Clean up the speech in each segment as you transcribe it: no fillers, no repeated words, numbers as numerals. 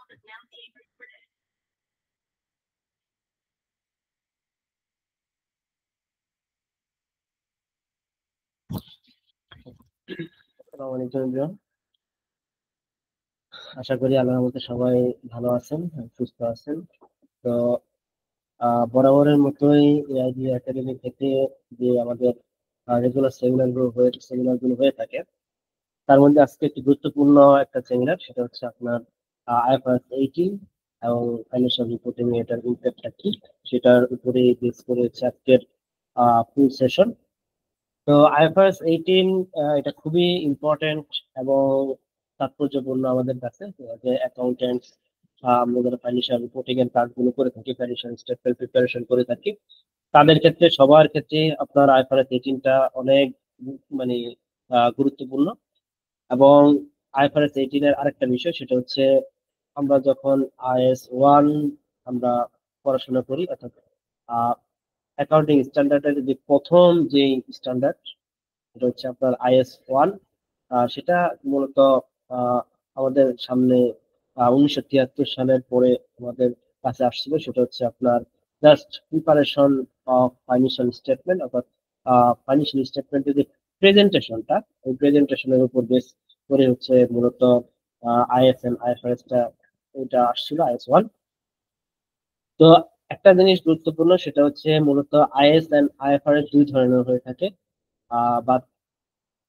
আসসালামু আলাইকুম everyone। আশা করি আল্লাহর মধ্যে সবাই ভালো আছেন, সুস্থ আছেন। তো বরাবরের মতোই এআইডি একাডেমি থেকে যে আমাদের রেগুলার সেমিনার গুলো হয়ে থাকে, তার মধ্যে আজকে একটি গুরুত্বপূর্ণ একটা সেমিনার, সেটা হচ্ছে আপনার আইএফআরএস 18 এবং ফাইন্যান্সিয়াল রিপোর্টিং এটার ইম্প্যাক্টটা কি, সেটার উপরে বেস করে হচ্ছে আজকের ফুল সেশন। তো আইএফআরএস 18 এটা খুবই ইম্পর্টেন্ট এবং তাৎপর্যপূর্ণ আমাদের কাছে, যে অ্যাকাউন্টেন্ট আমরা যারা ফাইন্যান্সিয়াল রিপোর্টিং এর কাজগুলো করে থাকি, ফাইন্যান্সিয়াল স্টেটমেন্ট প্রিপারেশন করে থাকি, তাদের ক্ষেত্রে সবার ক্ষেত্রে আপনার আইএফআরএস 18টা অনেক মানে গুরুত্বপূর্ণ। এবং আইএফআরএস 18 এর আরেকটা বিষয়, সেটা হচ্ছে আমরা যখন IS1 আমরা পড়াশোনা করি, অর্থাৎ অ্যাকাউন্টিং স্ট্যান্ডার্ডের যে প্রথম যে স্ট্যান্ডার্ড, এটা হচ্ছে আপনার IS1। সেটা মূলত আহ, আমাদের সামনে 1973 সালের পরে আমাদের কাছে আসছিল। সেটা হচ্ছে আপনার just preparation of financial statement, অর্থাৎ ফাইন্যান্সিয়াল স্টেটমেন্টের যে প্রেজেন্টেশনটা, ওই প্রেজেন্টেশনের উপর বেস করে হচ্ছে মূলত ISN IFRS টা এটা আসছিল, IS1। তো একটা জিনিস গুরুত্বপূর্ণ, সেটা হচ্ছে মূলত IS এন্ড IFRS দুই ধরনের হয়ে থাকে, বা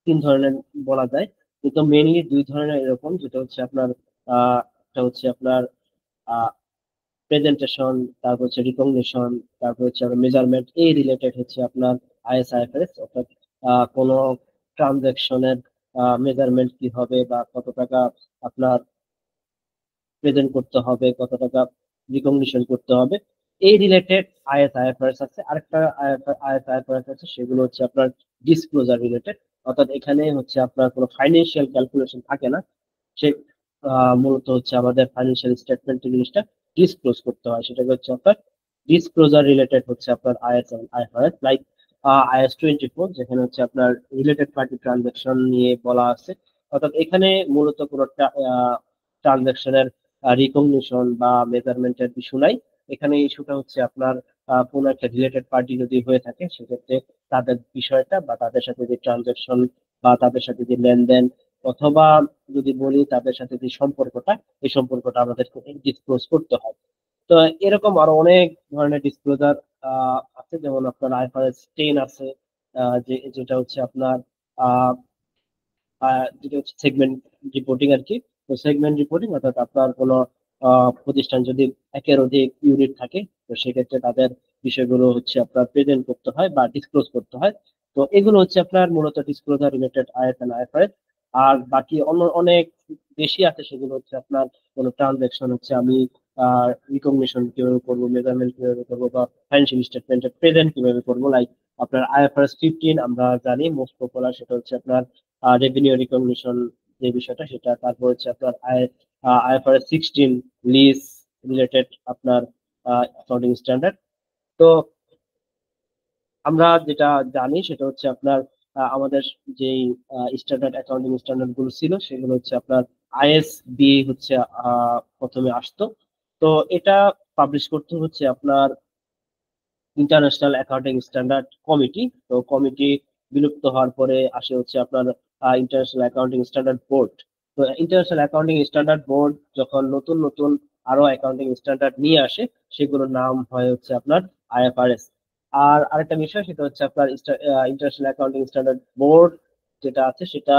তিন ধরনের বলা যায়, কিন্তু মেইনলি দুই ধরনের এরকম, যেটা হচ্ছে আপনার একটা হচ্ছে আপনার প্রেজেন্টেশন, তারপর হচ্ছে রিকগনিশন, তারপর হচ্ছে মেজারমেন্ট, এই রিলেটেড হচ্ছে আপনার IS IFRS। অর্থাৎ কোনো ট্রানজাকশনের মেজারমেন্ট কি হবে, বা কত টাকা আপনার প্রেজেন্ট করতে হবে, কত টাকা রিকগনিশন করতে হবে, এই রিলেটেড IS IFRS আছে। আরেকটা IS IFRS আছে, সেগুলো হচ্ছে আপনার ডিসক্লোজার রিলেটেড। অর্থাৎ এখানে হচ্ছে আপনার কোনো ফাইন্যান্সিয়াল ক্যালকুলেশন থাকে না, সে মূলত হচ্ছে আমাদের ফাইন্যান্সিয়াল স্টেটমেন্ট জিনিসটা ডিসক্লোজ করতে হয়, সেটাকে হচ্ছে আপনার ডিসক্লোজার রিলেটেড হচ্ছে আপনার IS IFRS, লাইক IS 24, যেখানে হচ্ছে আপনার রিলেটেড পার্টি ট্রানজাকশন নিয়ে বলা আছে। অর্থাৎ এখানে মূলত কোনো ট্রানজাকশনের রিকগনিশন বা মেজারমেন্টের ইস্যু নাই। এখানে ইস্যুটা হচ্ছে আপনার কোনো একটা রিলেটেড পার্টি যদি হয়ে থাকে, সেক্ষেত্রে তাদের বিষয়টা বা তাদের সাথে যে ট্রানজাকশন বা তাদের সাথে যে লেনদেন, অথবা যদি বলি তাদের সাথে যে সম্পর্কটা, এই সম্পর্কটা আমাদেরকে ডিসক্লোজ করতে হয়। তো এরকম আরো অনেক ধরনের ডিসক্লোজার আছে, যেমন আপনার IFRS 10 আছে, যেটা হচ্ছে আপনার যেটা হচ্ছে সেগমেন্ট রিপোর্টিং আর কি। তো সেগমেন্ট রিপোর্টিং অর্থাৎ আপনার কোনো প্রতিষ্ঠান যদি একের অধিক ইউনিট থাকে, তো সেক্ষেত্রে তাদের বিষয়গুলো হচ্ছে আপনার প্রেজেন্ট করতে হয় বা ডিসক্লোজ করতে হয়। তো এগুলো হচ্ছে আপনার মূলত disclosure related IS and IFRS। আর বাকি অন্য অনেক বেশি আছে, সেগুলো হচ্ছে আপনার কোনো ট্রানজাকশন হচ্ছে আমি রিকগনিশন কিভাবে করবো, মেজারমেন্ট কিভাবে করবো, বা ফাইন্যান্সিয়াল স্টেটমেন্টের প্রেজেন্ট কিভাবে করবো, লাইক আপনার IFRS 15 আমরা জানি মোস্ট পপুলার, সেটা হচ্ছে আপনার রেভিনিউ রিকগনিশন যে বিষয়টা, সেটা। তারপর হচ্ছে আপনার IFRS 16 লিজ রিলেটেড আপনার অ্যাকাউন্টিং স্ট্যান্ডার্ড। তো আমরা যেটা জানি সেটা হচ্ছে আপনার আমাদের যে স্ট্যান্ডার্ড অ্যাকাউন্টিং স্ট্যান্ডার্ড গুলো ছিল, সেগুলো হচ্ছে আপনার ISB হচ্ছে প্রথমে আসতো। তো এটা পাবলিশ করতে হচ্ছে আপনার ইন্টারন্যাশনাল অ্যাকাউন্টিং স্ট্যান্ডার্ড কমিটি। তো কমিটি বিলুপ্ত হওয়ার পরে আসে হচ্ছে আপনার ইন্টারন্যাশনাল অ্যাকাউন্টিং স্ট্যান্ডার্ড বোর্ড। তো ইন্টারন্যাশনাল অ্যাকাউন্টিং স্ট্যান্ডার্ড বোর্ড যখন নতুন নতুন আরো অ্যাকাউন্টিং স্ট্যান্ডার্ড নিয়ে আসে, সেগুলোর নাম হয় হচ্ছে আপনার IFRS। আর আরেকটা বিষয়, সেটা হচ্ছে আপনার ইন্টারন্যাশনাল অ্যাকাউন্টিং স্ট্যান্ডার্ড বোর্ড যেটা আছে, সেটা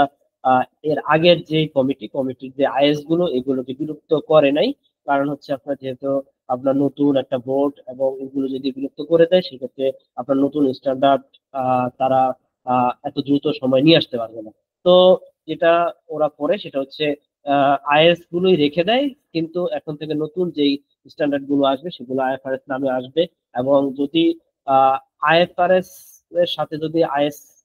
এর আগের যে কমিটির যে গুলো, এগুলোকে বিলুপ্ত করে নাই। কারণ হচ্ছে আপনার যেহেতু আপনার নতুন একটা বোর্ড, এবং এগুলো যদি বিলুপ্ত করে দেয়, সেক্ষেত্রে আপনার নতুন স্ট্যান্ডার্ড তারা এত দ্রুত সময় নিয়ে আসতে পারবে না। তো যেটা ওরা করে, সেটা হচ্ছে গুলোই রেখে দেয়, কিন্তু এখন থেকে নতুন যেই স্ট্যান্ডার্ড গুলো আসবে, সেগুলো IFRS নামে আসবে। এবং যদি IFRS এর সাথে যদি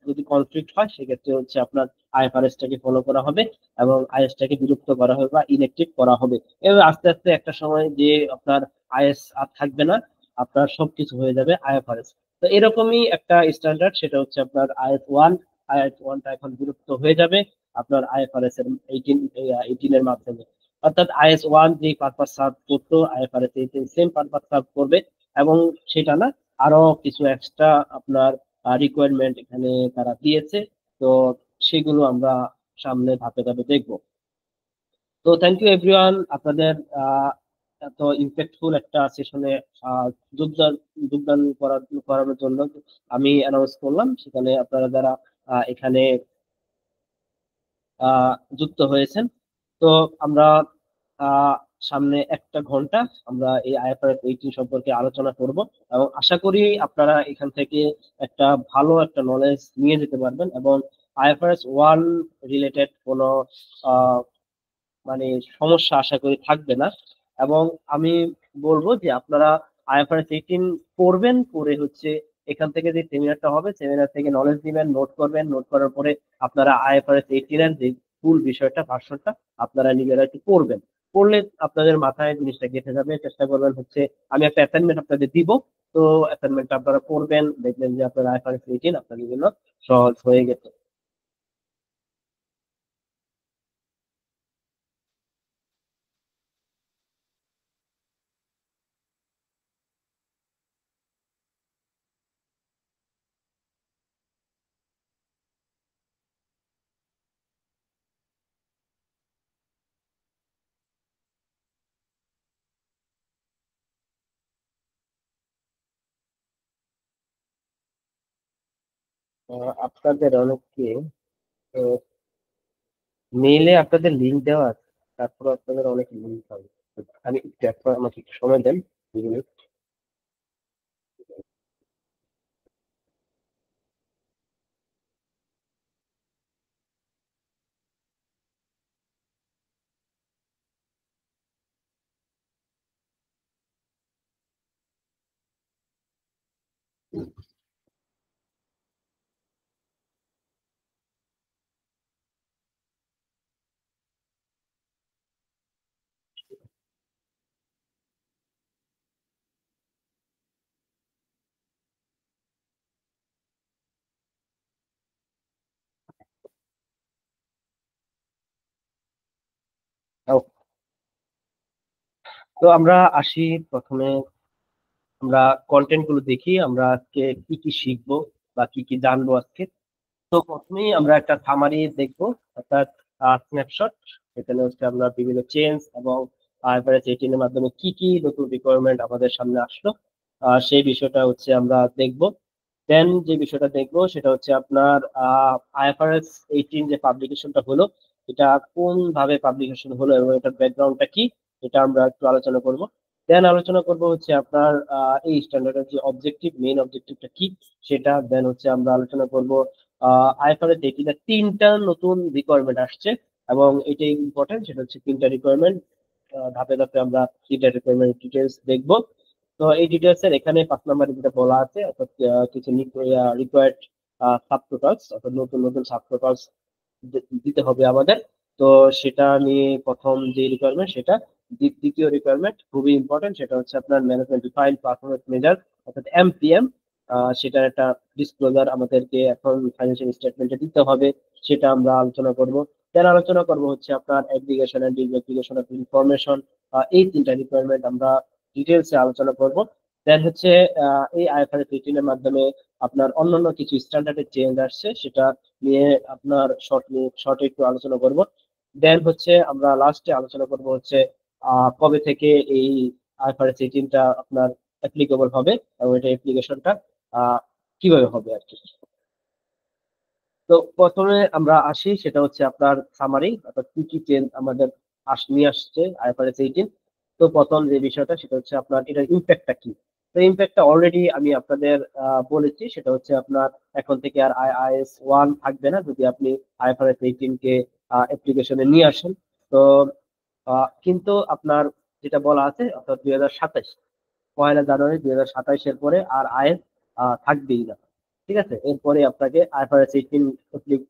যদি কনফ্লিক্ট হয়, সেক্ষেত্রে হচ্ছে আপনার IFRS টাকে ফলো করা হবে, এবং টাকে বিলুপ্ত করা হবে বা ইনএক্টিভ করা হবে। এভাবে আস্তে আস্তে একটা সময় যে আপনার আর থাকবে না, আপনার সবকিছু হয়ে যাবে IFRS। তো এরকমই একটা স্ট্যান্ডার্ড, সেটা হচ্ছে আপনার IS1। IS1টা এখন বিলুপ্ত হয়ে যাবে আপনার IFRS এর 18 এর মাধ্যমে। অর্থাৎ IS 1 যে পারপাস সার্ভ করতো IFRS 18 সেম পারপাস সার্ভ করবে, এবং সেটা না, আরো কিছু এক্সট্রা আপনার রিকোয়ারমেন্ট এখানে তারা দিয়েছে। তো সেগুলো আমরা সামনে ধাপে ধাপে দেখবো। তো থ্যাংক ইউ এভরিওয়ান, আপনাদের এত ইম্প্যাক্টফুল একটা সেশনে যোগদান যোগদান করানোর জন্য আমি অ্যানাউন্স করলাম। সেখানে আপনারা যারা এখানে যুক্ত হয়েছেন। তো আমরা আহ, সামনে একটা ঘন্টা আমরা এই IFRS 18 সম্পর্কে আলোচনা করব, এবং আশা করি আপনারা এখান থেকে একটা ভালো একটা নলেজ নিয়ে যেতে পারবেন, এবং IFRS 1 রিলেটেড কোনো মানে সমস্যা আশা করি থাকবে না। এবং আমি বলবো যে আপনারা IFRS 18 পড়বেন, পড়ে হচ্ছে এখান থেকে যে সেমিনারটা হবে সেমিনার থেকে নলেজ দিবেন, নোট করবেন, নোট করার পরে আপনারা IFRS 18 এর যে ফুল বিষয়টা ভার্সনটা আপনারা নিজেরা একটু পড়বেন। পড়লে আপনাদের মাথায় জিনিসটা গেঁথে যাবে। চেষ্টা করবেন হচ্ছে, আমি একটা অ্যাসাইনমেন্ট আপনাদের দিব, তো অ্যাসাইনমেন্টটা আপনারা পড়বেন, দেখবেন যে আপনার IFRS 18 আপনাদের জন্য সহজ হয়ে গেছে। আপনাদের অনেককে মেইলে আপনাদের লিঙ্ক দেওয়া আছে, তারপর আপনাদের অনেক লিঙ্ক পাবে। আমি একটু আমাকে একটু সময় দেন, 2 মিনিট। তো আমরা আসি প্রথমে, আমরা কন্টেন্ট গুলো দেখি, আমরা আজকে কি কি শিখবো বা কি কি জানবো আজকে। তো প্রথমেই আমরা একটা সামারি দেখবো, অর্থাৎ স্ন্যাপশট। এখানে হচ্ছে আমরা বিভিন্ন চেঞ্জ এবং IFRS 18 এর মাধ্যমে কি কি নতুন রিকোয়ারমেন্ট আমাদের সামনে আসলো, সেই বিষয়টা হচ্ছে আমরা দেখবো। দেন যে বিষয়টা দেখবো সেটা হচ্ছে আপনার IFRS 18 যে পাবলিকেশনটা হলো, এটা কোন ভাবে পাবলিকেশন হলো এবং এটার ব্যাকগ্রাউন্ডটা কি, এটা আমরা একটু আলোচনা করব। দেন আলোচনা করব হচ্ছে আপনার এই স্ট্যান্ডার্ডের যে অবজেক্টিভ, মেইন অবজেক্টিভটা কি সেটা। দেন হচ্ছে আমরা আলোচনা করব IFRS 18 এর 3টা নতুন রিকোয়ারমেন্ট আসছে, এবং এটাই ইম্পর্টেন্ট, সেটা হচ্ছে 3টা রিকোয়ারমেন্ট। ধাপে ধাপে আমরা 3টা রিকোয়ারমেন্ট ডিটেলস দেখবো। তো এই ডিটেলস এর এখানে 5 নম্বরে যেটা বলা আছে, অর্থাৎ কিছু রিকোয়ার্ড সাবটোটালস, অর্থাৎ নতুন নতুন সাবটোটালস দিতে হবে আমাদের। তো সেটা নিয়ে প্রথম যে রিকোয়ারমেন্ট সেটা। দ্বিতীয় রিকোয়ারমেন্ট খুবই ইম্পর্টেন্ট, সেটা হচ্ছে আপনার ম্যানেজমেন্ট ডিফাইন্ড পারফরমেন্স মেজার, অর্থাৎ MPM। সেটার একটা ডিসক্লোজার আমাদেরকে এখন ফাইন্যান্সিয়াল স্টেটমেন্টে দিতে হবে, সেটা আমরা আলোচনা করব। দেন আলোচনা করব হচ্ছে আপনার অ্যাগ্রিগেশন এন্ড ডিসএগ্রিগেশন অফ ইনফরমেশন। এই 3টা রিকোয়ারমেন্ট আমরা ডিটেলসে আলোচনা করব। দেন হচ্ছে এই IFRS 18 এর মাধ্যমে আপনার অন্যান্য কিছু স্ট্যান্ডার্ডের চেঞ্জ আসছে, সেটা নিয়ে আপনার শর্টে একটু আলোচনা করব। দেন হচ্ছে আমরা লাস্টে আলোচনা করব হচ্ছে কবে থেকে এই IFRS 18টা আপনার অ্যাপ্লিকেবল হবে, এবং এটা অ্যাপ্লিকেশনটা কিভাবে হবে আর কি। তো প্রথমে আমরা আসি, সেটা হচ্ছে আপনার সামারি, অর্থাৎ কি কি চেঞ্জ আমাদের নিয়ে আসছে IFRS 18। তো প্রথম যে বিষয়টা সেটা হচ্ছে আপনার এটার ইম্প্যাক্টটা কি। তো ইম্প্যাক্টটা অলরেডি আমি আপনাদের বলেছি, সেটা হচ্ছে আপনার এখন থেকে আর IS 1 থাকবে না যদি আপনি IFRS 18 কে অ্যাপ্লিকেশনে নিয়ে আসেন। তো কিন্তু আপনার যেটা বলা আছে, অর্থাৎ 2027, 1লা জানুয়ারি 2027 এর পরে আর থাকবেই না। ঠিক আছে, এরপরে আপনাকে IFRS 18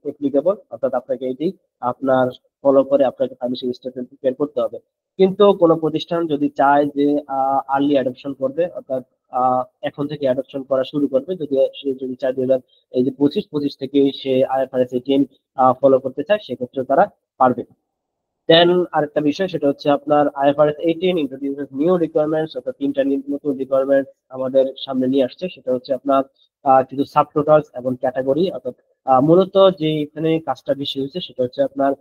অ্যাপ্লিকেবল, অর্থাৎ আপনাকে এটি আপনার ফলো করে আপনাকে ফাইন্যান্সিয়াল স্টেটমেন্ট প্রিপেয়ার করতে হবে। কিন্তু কোনো প্রতিষ্ঠান যদি চায় যে আর্লি অ্যাডপশন করবে, অর্থাৎ এখন থেকে অ্যাডপশন করা শুরু করবে, যদি সে যদি চায় 2000 এই যে 25 থেকে সে IFRS 18 ফলো করতে চায়, সেক্ষেত্রে তারা পারবে। দেন আরেকটা বিষয় সেটা হচ্ছে আপনার আইএফআরএস 18 ইন্ট্রোডিউসেস নিউ রিকোয়ারমেন্টস, অর্থাৎ তিনটা নতুন রিকোয়ারমেন্টস আমাদের সামনে নিয়ে আসছে। সেটা হচ্ছে আপনার কিছু সাব টোটালস এবং ক্যাটাগরি, অর্থাৎ মূলত যে এখানে কাজটা বেশি হয়েছে সেটা হচ্ছে আপনার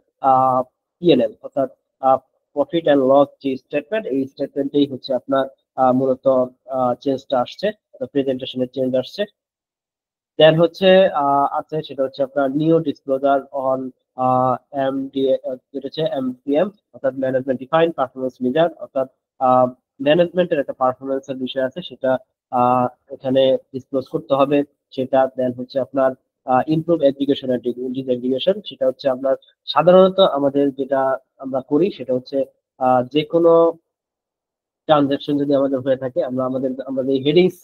পিএনএল, অর্থাৎ প্রফিট অ্যান্ড লস যে স্টেটমেন্ট, এই স্টেটমেন্টেই হচ্ছে আপনার মূলত চেঞ্জটা আসছে, প্রেজেন্টেশনের চেঞ্জ আসছে। দেন হচ্ছে আছে সেটা হচ্ছে আপনার নিউ ডিসক্লোজার অন এমডিএ, যেটা হচ্ছে এমপিএম, অর্থাৎ ম্যানেজমেন্ট ডিফাইন্ড পারফরমেন্স মেজার, অর্থাৎ ম্যানেজমেন্টের একটা পারফরমেন্সের বিষয় আছে, সেটা আহ, এখানে ডিসক্লোজ করতে হবে সেটা। দেন হচ্ছে আপনার ইমপ্রুভ এডুকেশন এন্ড ডিসএগ্রিগেশন, সেটা হচ্ছে আপনার সাধারণত আমাদের যেটা আমরা করি সেটা হচ্ছে যে কোনো ট্রানজাকশন যদি আমাদের হয়ে থাকে, আমরা যে হেডিংস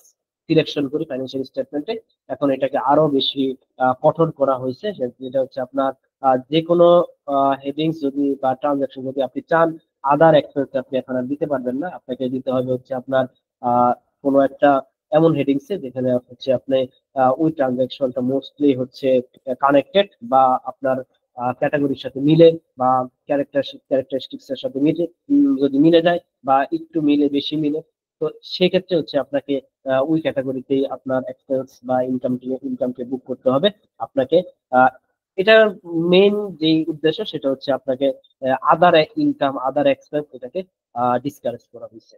সিলেকশন করি ফাইন্যান্সিয়াল স্টেটমেন্টে, এখন এটাকে আরো বেশি কঠোর করা হয়েছে। যেটা হচ্ছে আপনার যে কোনো হেডিংস যদি বা ট্রানজাকশন যদি আপনি চান, আদার এক্সপেন্স আপনি এখন আর দিতে পারবেন না, আপনাকে দিতে হবে হচ্ছে আপনার কোনো একটা এমন হেডিংসে যেখানে হচ্ছে আপনি ওই ট্রানজাকশনটা মোস্টলি হচ্ছে কানেক্টেড বা আপনার ক্যাটাগরির সাথে মিলে বা ক্যারেক্টারিস্টিক্স এর সাথে মিলে, যদি মিলে যায় বা একটু মিলে বেশি মিলে, তো সেক্ষেত্রে হচ্ছে আপনাকে ওই ক্যাটাগরিতেই আপনার এক্সপেন্স বা ইনকামকে বুক করতে হবে আপনাকে। আহ, এটার মেইন যে উদ্দেশ্য সেটা হচ্ছে আপনাকে আদার ইনকাম আদার এক্সপেন্স এটাকে ডিসকারেজ করা হয়েছে।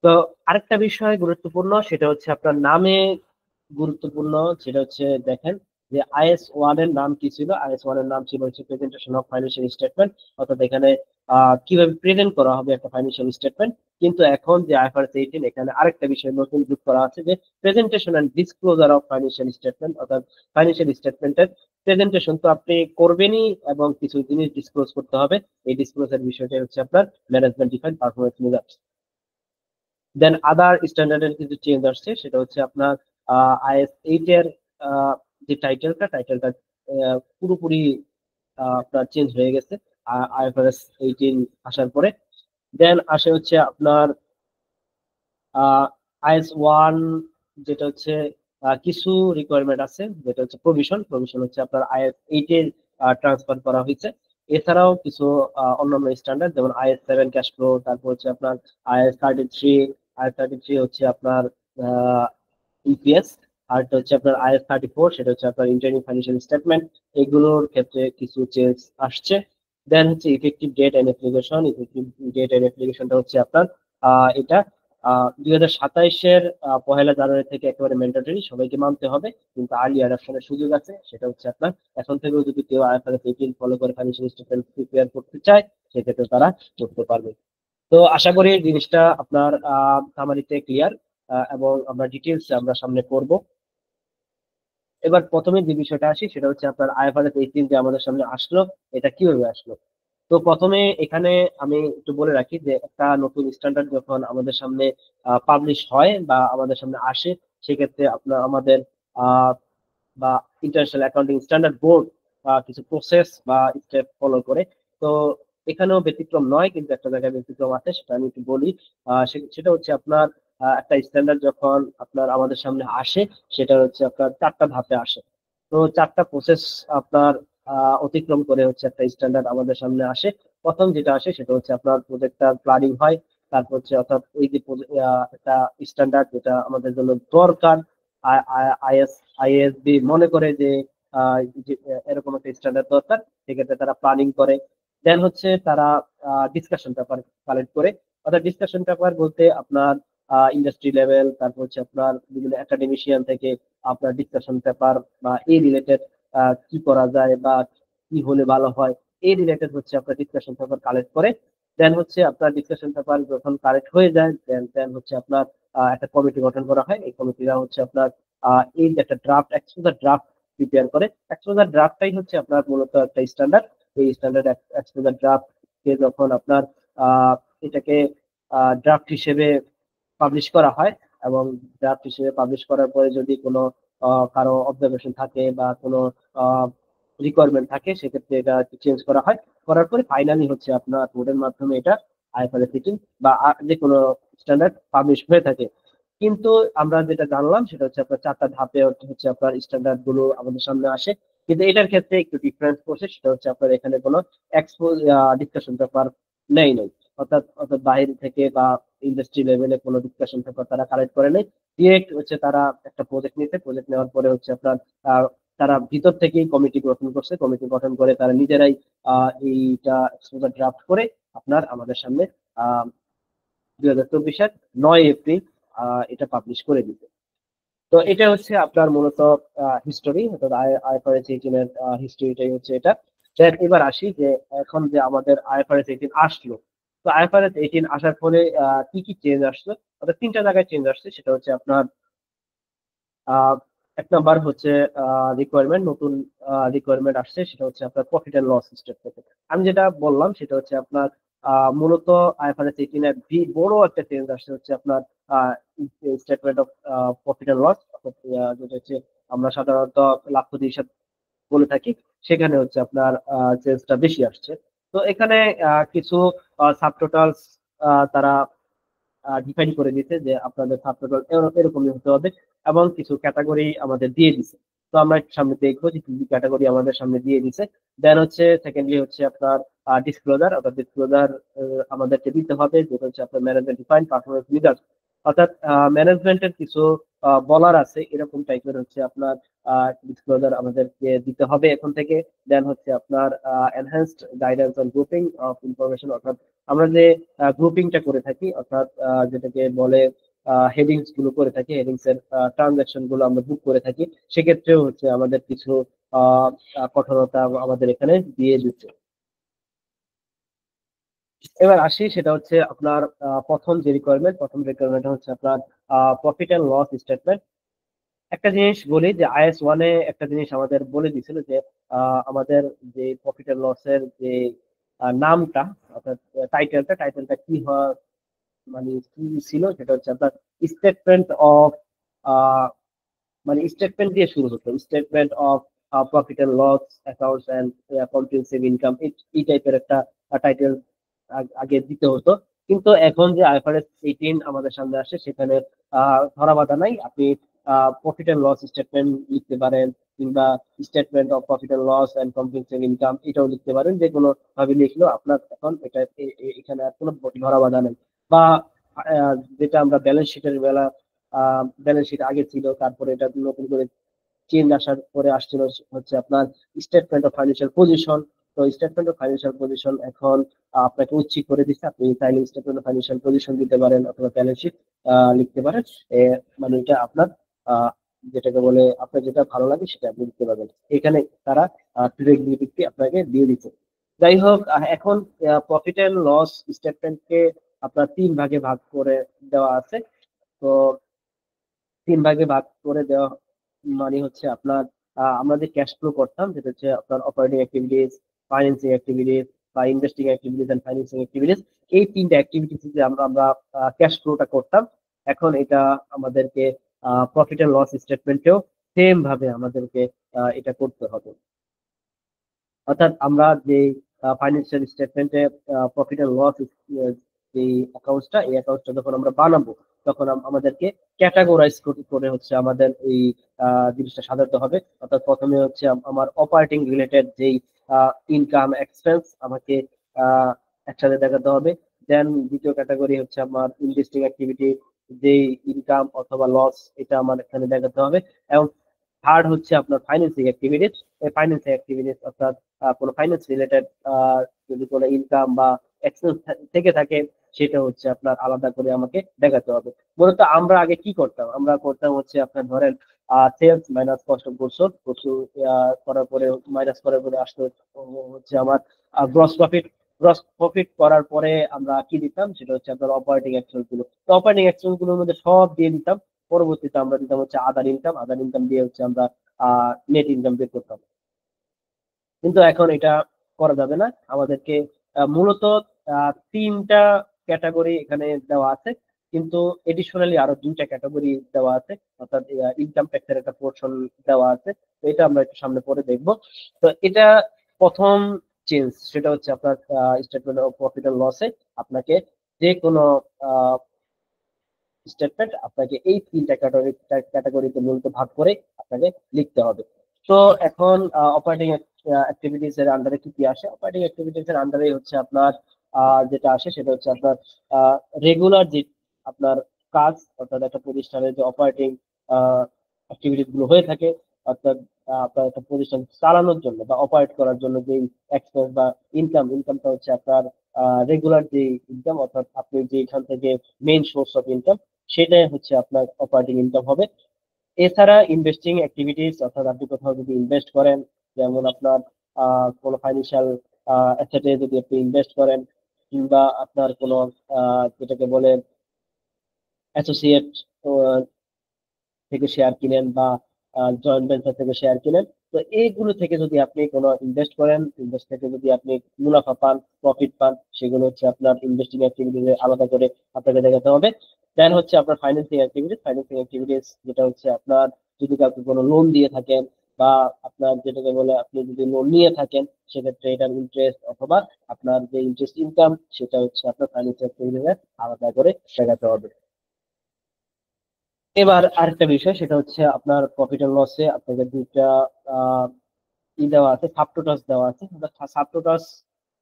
তো আরেকটা বিষয় গুরুত্বপূর্ণ সেটা হচ্ছে আপনার নামে গুরুত্বপূর্ণ, সেটা হচ্ছে দেখেন যে IS 1 এর নাম কি ছিল। IS 1 এর নাম ছিল হচ্ছে প্রেজেন্টেশন অফ ফাইন্যান্সিয়াল স্টেটমেন্ট, অর্থাৎ এখানে কিভাবে প্রেজেন্ট করা হবে একটা ফাইন্যান্সিয়াল স্টেটমেন্ট। কিন্তু এখন যে IFRS 18, এখানে আরেকটা বিষয় নতুন যোগ করা আছে যে presentation and disclosure of financial statement, অর্থাৎ ফাইন্যান্সিয়াল স্টেটমেন্টের প্রেজেন্টেশন তো আপনি করবেনই এবং কিছু জিনিস ডিসক্লোজ করতে হবে। এই ডিসক্লোজার বিষয়টা হচ্ছে আপনার ম্যানেজমেন্ট ডিফাইন্ড পারফরমেন্স মেজার্স। দেন আদার স্ট্যান্ডার্ডের কিছু চেঞ্জ আসছে, সেটা হচ্ছে আপনার IS 8 এর যে টাইটেলটা পুরোপুরি আপনার চেঞ্জ হয়ে গেছে IFRS 18 আসার পরে। দেন আসে হচ্ছে আপনার IS 1, যেটা হচ্ছে কিছু রিকোয়ারমেন্ট আছে, যেটা হচ্ছে প্রভিশন হচ্ছে আপনার IS 8 এ ট্রান্সফার করা হয়েছে। এছাড়াও কিছু অন্যান্য স্ট্যান্ডার্ড যেমন IS 7 ক্যাশ ফ্লো, তারপর হচ্ছে আপনার IS 33 হচ্ছে আপনার ইপিএস, আর একটা হচ্ছে আপনার IS 34, সেটা হচ্ছে আপনার ইন্টারনাল ফাইন্যান্সিয়াল স্টেটমেন্ট। এগুলোর ক্ষেত্রে কিছু চেঞ্জ আসছে। দেন হচ্ছে ইফেক্টিভ ডেট এন্ড অ্যাপ্লিকেশনটা হচ্ছে আপনার এটা 2027-এর 1 জানুয়ারি থেকে একেবারে ম্যান্ডেটরি, সবাইকে মানতে হবে, কিন্তু আর্লি অ্যাডাপশনের সুযোগ আছে। সেটা হচ্ছে আপনার এখন থেকেও যদি কেউ IFRS 18 ফলো করে ফাইন্যান্সিয়াল স্টেটমেন্ট প্রিপেয়ার করতে চায়, সেক্ষেত্রে তারা করতে পারবে। তো আশা করি জিনিসটা আপনার সামারিতে ক্লিয়ার, এবং আমরা ডিটেলস আমরা সামনে করব। এবার প্রথমে যে বিষয়টা আসি সেটা হচ্ছে আপনার IFRS 18 যে আমাদের সামনে আসলো, এটা কিভাবে আসলো। তো প্রথমে এখানে আমি একটু বলে রাখি যে একটা নতুন স্ট্যান্ডার্ড যখন আমাদের সামনে পাবলিশ হয় বা আমাদের সামনে আসে, সেক্ষেত্রে আপনার আমাদের আহ, বা ইন্টারন্যাশনাল অ্যাকাউন্টিং স্ট্যান্ডার্ড বোর্ড কিছু প্রসেস বা স্টেপ ফলো করে। তো এখানেও ব্যতিক্রম নয়, কিন্তু একটা জায়গায় ব্যতিক্রম আছে, সেটা আমি একটু বলি। সেটা হচ্ছে আপনার একটা স্ট্যান্ডার্ড যখন আপনার আমাদের সামনে আসে, সেটা হচ্ছে আপনার 4টা ধাপে আসে। তো 4টা প্রসেস আপনার অতিক্রম করে হচ্ছে একটা স্ট্যান্ডার্ড আমাদের সামনে আসে। প্রথম যেটা আসে সেটা হচ্ছে আপনার প্রজেক্টটা প্ল্যানিং হয়। তারপর হচ্ছে অর্থাৎ এই যে একটা স্ট্যান্ডার্ড যেটা আমাদের জন্য দরকার, আইএস আইএসবি মনে করে যে যে এরকম একটা স্ট্যান্ডার্ড দরকার, সেক্ষেত্রে তারা প্ল্যানিং করে। দেন হচ্ছে তারা ডিসকাশন পেপার কালেক্ট করে। অর্থাৎ ডিসকাশন পেপার বলতে আপনার ইন্ডাস্ট্রি লেভেল, তারপর হচ্ছে আপনার বিভিন্ন একাডেমিশিয়ান থেকে আপনার ডিসকাশন পেপার বা এই রিলেটেড কি করা যায় বা কি হলে ভালো হয়, এই রিলেটেড হচ্ছে আপনার ডিসকাশন পেপার কালেক্ট করে। দেন হচ্ছে আপনার ডিসকাশন পেপার যখন কালেক্ট হয়ে যায়, দেন দেন হচ্ছে আপনার একটা কমিটি গঠন করা হয়। এই কমিটিরা হচ্ছে আপনার এই যে একটা এক্সপোজার ড্রাফট প্রিপেয়ার করে। এক্সপোজার ড্রাফটটাই হচ্ছে আপনার মূলত একটা স্ট্যান্ডার্ড। এই স্ট্যান্ডার্ড এক্সপোজার ড্রাফট কে যখন আপনার এটাকে ড্রাফট হিসেবে পাবলিশ করা হয়, এবং ড্রাফট হিসেবে পাবলিশ করার পরে যদি কোনো কারো অবজারভেশন থাকে বা কোনো রিকোয়ারমেন্ট থাকে, সেক্ষেত্রে এটা চেঞ্জ করা হয়। করার পরে ফাইনালি হচ্ছে আপনার বোর্ডের মাধ্যমে এটা IFRS 18 বা যে কোনো স্ট্যান্ডার্ড পাবলিশ হয়ে থাকে। কিন্তু আমরা যেটা জানলাম সেটা হচ্ছে আপনার 4টা ধাপে হচ্ছে আপনার স্ট্যান্ডার্ড গুলো আমাদের সামনে আসে। কিন্তু এটার ক্ষেত্রে একটু ডিফারেন্স করছে, সেটা হচ্ছে আপনার এখানে কোনো এক্সপোজ ডিসকাশন পেপার নেই নেই অর্থাৎ অর্থাৎ বাইরে থেকে বা ইন্ডাস্ট্রি লেভেলে কোনো ডিসকাশন পেপার তারা কালেক্ট করে নেই। ডিরেক্ট হচ্ছে তারা একটা প্রজেক্ট নিতে, প্রজেক্ট নেওয়ার পরে হচ্ছে আপনার আহ, তারা ভিতর থেকেই কমিটি গঠন করছে, কমিটি গঠন করে তারা নিজেরাই এইটা এক্সপোজার ড্রাফট করে আপনার আমাদের সামনে 2024-এর 9 এপ্রিল এটা পাবলিশ করে দিতে। তো এটা হচ্ছে আপনার মূলত হিস্টোরি, অর্থাৎ আইএফআরএস 18 এর হিস্টোরিটাই হচ্ছে এটা। Then এবার আসি যে এখন যে আমাদের আইএফআরএস 18 আসলো, তো আইএফআরএস 18 আসার ফলে কি কি চেঞ্জ আসলো, অর্থাৎ তিনটা জায়গায় চেঞ্জ আসছে। সেটা হচ্ছে আপনার আহ, এক নাম্বার হচ্ছে রিকোয়ারমেন্ট, নতুন রিকোয়ারমেন্ট আসছে, সেটা হচ্ছে আপনার প্রফিট এন্ড লস স্টেটমেন্ট। আমি যেটা বললাম সেটা হচ্ছে আপনার মূলত আইএফআরএস 18 এর বড় একটা চেঞ্জ আসছে হচ্ছে আপনার statement of profit and loss, যেটা হচ্ছে আমরা সাধারণত লাভ ক্ষতি হিসাব বলে থাকি, সেখানে হচ্ছে আপনার চেঞ্জটা বেশি আসছে। তো এখানে কিছু সাবটোটালস তারা ডিফাইন করে দিতে যে আপনাদের সাবটোটাল এরকমই হতে হবে, এবং কিছু ক্যাটাগরি আমাদের দিয়ে দিছে। তো আমরা একটু সামনে দেখবো যে কি কি ক্যাটাগরি আমাদের সামনে দিয়ে দিছে। দেন হচ্ছে সেকেন্ডলি হচ্ছে আপনার ডিসক্লোজার, অর্থাৎ ডিসক্লোজার আমাদেরকে দিতে হবে, যেটা হচ্ছে আপনার ম্যানেজমেন্ট ডিফাইন পারফরমেন্স মেজার্স, অর্থাৎ ম্যানেজমেন্টের কিছু বলার আছে এরকম টাইপের হচ্ছে আপনার ডিসক্লোজার আমাদেরকে দিতে হবে এখন থেকে। দেন হচ্ছে আপনার enhanced guidance on grouping of information, অর্থাৎ আমরা যে গ্রুপিংটা করে থাকি, অর্থাৎ যেটাকে বলে হেডিংস গুলো করে থাকি, হেডিংস এর ট্রানজাকশন গুলো আমরা বুক করে থাকি, সেক্ষেত্রেও হচ্ছে আমাদের কিছু আহ কঠোরতা আমাদের এখানে দিয়ে দিচ্ছে। এবার আসি, সেটা হচ্ছে আপনার প্রথম রিকোয়ারমেন্ট হচ্ছে আপনার প্রফিট এন্ড লস স্টেটমেন্ট। একটা জিনিস বলি যে IS 1-এ একটা জিনিস আমাদের বলে দিছিল যে আমাদের যে প্রফিট এন্ড লসের যে নামটা, অর্থাৎ টাইটেলটা কি হয়, মানে কি ছিল, সেটা হচ্ছে আপনার স্টেটমেন্ট অফ, মানে স্টেটমেন্ট দিয়ে শুরু হতো, statement of profit and loss accounts and comprehensive income, এই টাইপের একটা টাইটেল আগে দিতে হতো। কিন্তু এখন যে আইফআরএস 18 আমাদের সামনে আসে, সেখানে ধরা বাধা নাই, আপনি প্রফিট এন্ড লস স্টেটমেন্ট লিখতে পারেন, কিংবা statement of profit and loss and comprehensive income এটাও লিখতে পারেন, যে কোনো ভাবে লিখলেও আপনার এখন এটা এখানে আর কোনো ধরা বাধা নেই। বা যেটা আমরা ব্যালেন্স শিটের বেলা, ব্যালেন্স শিট আগে ছিল, তারপরে এটা নতুন করে চেঞ্জ আসার পরে আসছিল হচ্ছে আপনার স্টেটমেন্ট অফ ফাইন্যান্সিয়াল পজিশন। তো স্টেটমেন্ট অফ ফাইন্যান্সিয়াল পজিশন এখন আপনাকে ঐচ্ছিক করে দিচ্ছে, আপনি চাইলে স্টেটমেন্ট অফ ফাইন্যান্সিয়াল পজিশন দিতে পারেন অথবা ব্যালেন্স শিট লিখতে পারেন। মানে এটা আপনার আহ, যেটাকে বলে আপনার যেটা ভালো লাগে সেটা আপনি লিখতে পারবেন। এখানে তারা ফ্লেক্সিবিলিটি আপনাকে দিয়ে দিচ্ছে। যাই হোক, এখন প্রফিট এন্ড লস স্টেটমেন্টকে আপনার তিন ভাগে ভাগ করে দেওয়া আছে। তো তিন ভাগে ভাগ করে দেওয়া মানে হচ্ছে আপনার আমরা যে ক্যাশ ফ্লো করতাম, যেটা হচ্ছে আপনার অপারেটিং অ্যাক্টিভিটিস, ফাইন্যান্সিং অ্যাক্টিভিটিস বা investing activities and financing activities, এই তিনটা অ্যাক্টিভিটিস যে আমরা আমরা ক্যাশ ফ্লোটা করতাম, এখন এটা আমাদেরকে প্রফিট এন্ড লস স্টেটমেন্টেও সেম ভাবে আমাদেরকে এটা করতে হবে। অর্থাৎ আমরা যে ফাইন্যান্সিয়াল স্টেটমেন্টে প্রফিট এন্ড লস যে অ্যাকাউন্টসটা, এই অ্যাকাউন্টসটা যখন আমরা বানাবো, তখন আমাদেরকে ক্যাটাগরাইজ করে হচ্ছে আমাদের এই জিনিসটা সাজাতে হবে। অর্থাৎ প্রথমে হচ্ছে আমার অপারেটিং রিলেটেড যেই ইনকাম এক্সপেন্স আমাকে আহ, একসাথে দেখাতে হবে। দেন দ্বিতীয় ক্যাটাগরি হচ্ছে আমার ইনভেস্টিং অ্যাক্টিভিটি, যেই ইনকাম অথবা লস এটা আমার এখানে দেখাতে হবে। এবং থার্ড হচ্ছে আপনার ফাইন্যান্সিং অ্যাক্টিভিটিস। এই ফাইন্যান্সিং অ্যাক্টিভিটিস অর্থাৎ কোনো ফাইন্যান্স রিলেটেড যদি কোনো ইনকাম বা এক্সপেন্স থেকে থাকে, সেটা হচ্ছে আপনার আলাদা করে আমাকে দেখাতে হবে। মূলত আমরা আগে কি করতাম, আমরা করতাম হচ্ছে আপনার ধরেন sales minus cost of goods sold, করার পরে মাইনাস করার পরে আসতো হচ্ছে আমার গ্রস প্রফিট। গ্রস প্রফিট করার পরে আমরা কি দিতাম, সেটা হচ্ছে আপনার অপারেটিং এক্সপেন্স গুলো। তো অপারেটিং এক্সপেন্স গুলোর মধ্যে সব দিয়ে দিতাম। পরবর্তীতে আমরা দিতাম হচ্ছে আদার ইনকাম দিয়ে হচ্ছে আমরা নেট ইনকাম বের করতাম। কিন্তু এখন এটা করা যাবে না, আমাদেরকে মূলত তিনটা ক্যাটাগরি এখানে দেওয়া আছে, কিন্তু এডিশনালি আরো দুইটা ক্যাটাগরি দেওয়া আছে, অর্থাৎ ইনকাম ট্যাক্সের একটা পোর্শন দেওয়া আছে। তো এটা আমরা একটু সামনে পরে দেখবো। তো এটা প্রথম চেঞ্জ, সেটা হচ্ছে আপনার স্টেটমেন্ট অফ প্রফিট এন্ড লসে আপনাকে যে কোনো স্টেটমেন্ট আপনাকে এই তিনটা ক্যাটাগরিতে মূলত ভাগ করে আপনাকে লিখতে হবে। তো এখন অপারেটিং অ্যাক্টিভিটিস এর আন্ডারে কি কি আসে? অপারেটিং অ্যাক্টিভিটিস এর আন্ডারে হচ্ছে আপনার যেটা আসে সেটা হচ্ছে আপনার রেগুলার যে আপনার কাজ, অর্থাৎ একটা প্রতিষ্ঠানের যে অপারেটিং অ্যাক্টিভিটিস গুলো হয়ে থাকে, অর্থাৎ আপনার একটা প্রতিষ্ঠান চালানোর জন্য বা অপারেট করার জন্য যে এক্সপেন্স বা ইনকামটা হচ্ছে আপনার রেগুলার যে ইনকাম, অর্থাৎ আপনি যে এখান থেকে মেইন সোর্স অফ ইনকাম, সেটাই হচ্ছে আপনার অপারেটিং ইনকাম হবে। এছাড়া ইনভেস্টিং অ্যাক্টিভিটিস, অর্থাৎ আপনি কোথাও যদি ইনভেস্ট করেন, যেমন আপনার কোনো ফাইন্যান্সিয়াল অ্যাসেটে যদি আপনি ইনভেস্ট করেন, কিংবা আপনার কোনো যেটাকে বলে অ্যাসোসিয়েট থেকে শেয়ার কিনেন বা জয়েন্ট ভেঞ্চার থেকে শেয়ার কিনেন, তো এইগুলো থেকে যদি আপনি কোনো ইনভেস্ট করেন, ইনভেস্ট থেকে যদি আপনি মুনাফা পান, প্রফিট পান, সেগুলো হচ্ছে আপনার ইনভেস্টিং অ্যাক্টিভিটিস আলাদা করে আপনাকে দেখাতে হবে। দেন হচ্ছে আপনার ফাইন্যান্সিং অ্যাক্টিভিটিস যেটা হচ্ছে আপনার যদি কাউকে কোনো লোন দিয়ে থাকেন, বা আপনার যেটাকে বলে আপনি যদি লোন নিয়ে থাকেন, সেক্ষেত্রে এটার ইন্টারেস্ট অথবা আপনার যে ইন্টারেস্ট ইনকাম, সেটা হচ্ছে আপনার ফাইন্যান্সিয়াল অ্যাক্টিভিটিস আলাদা করে দেখাতে হবে। এবার আরেকটা বিষয়, সেটা হচ্ছে আপনার প্রফিট এন্ড লসে আপনাকে দুইটা আহ, ই দেওয়া আছে, সাবটোটালস দেওয়া আছে। সাবটোটালস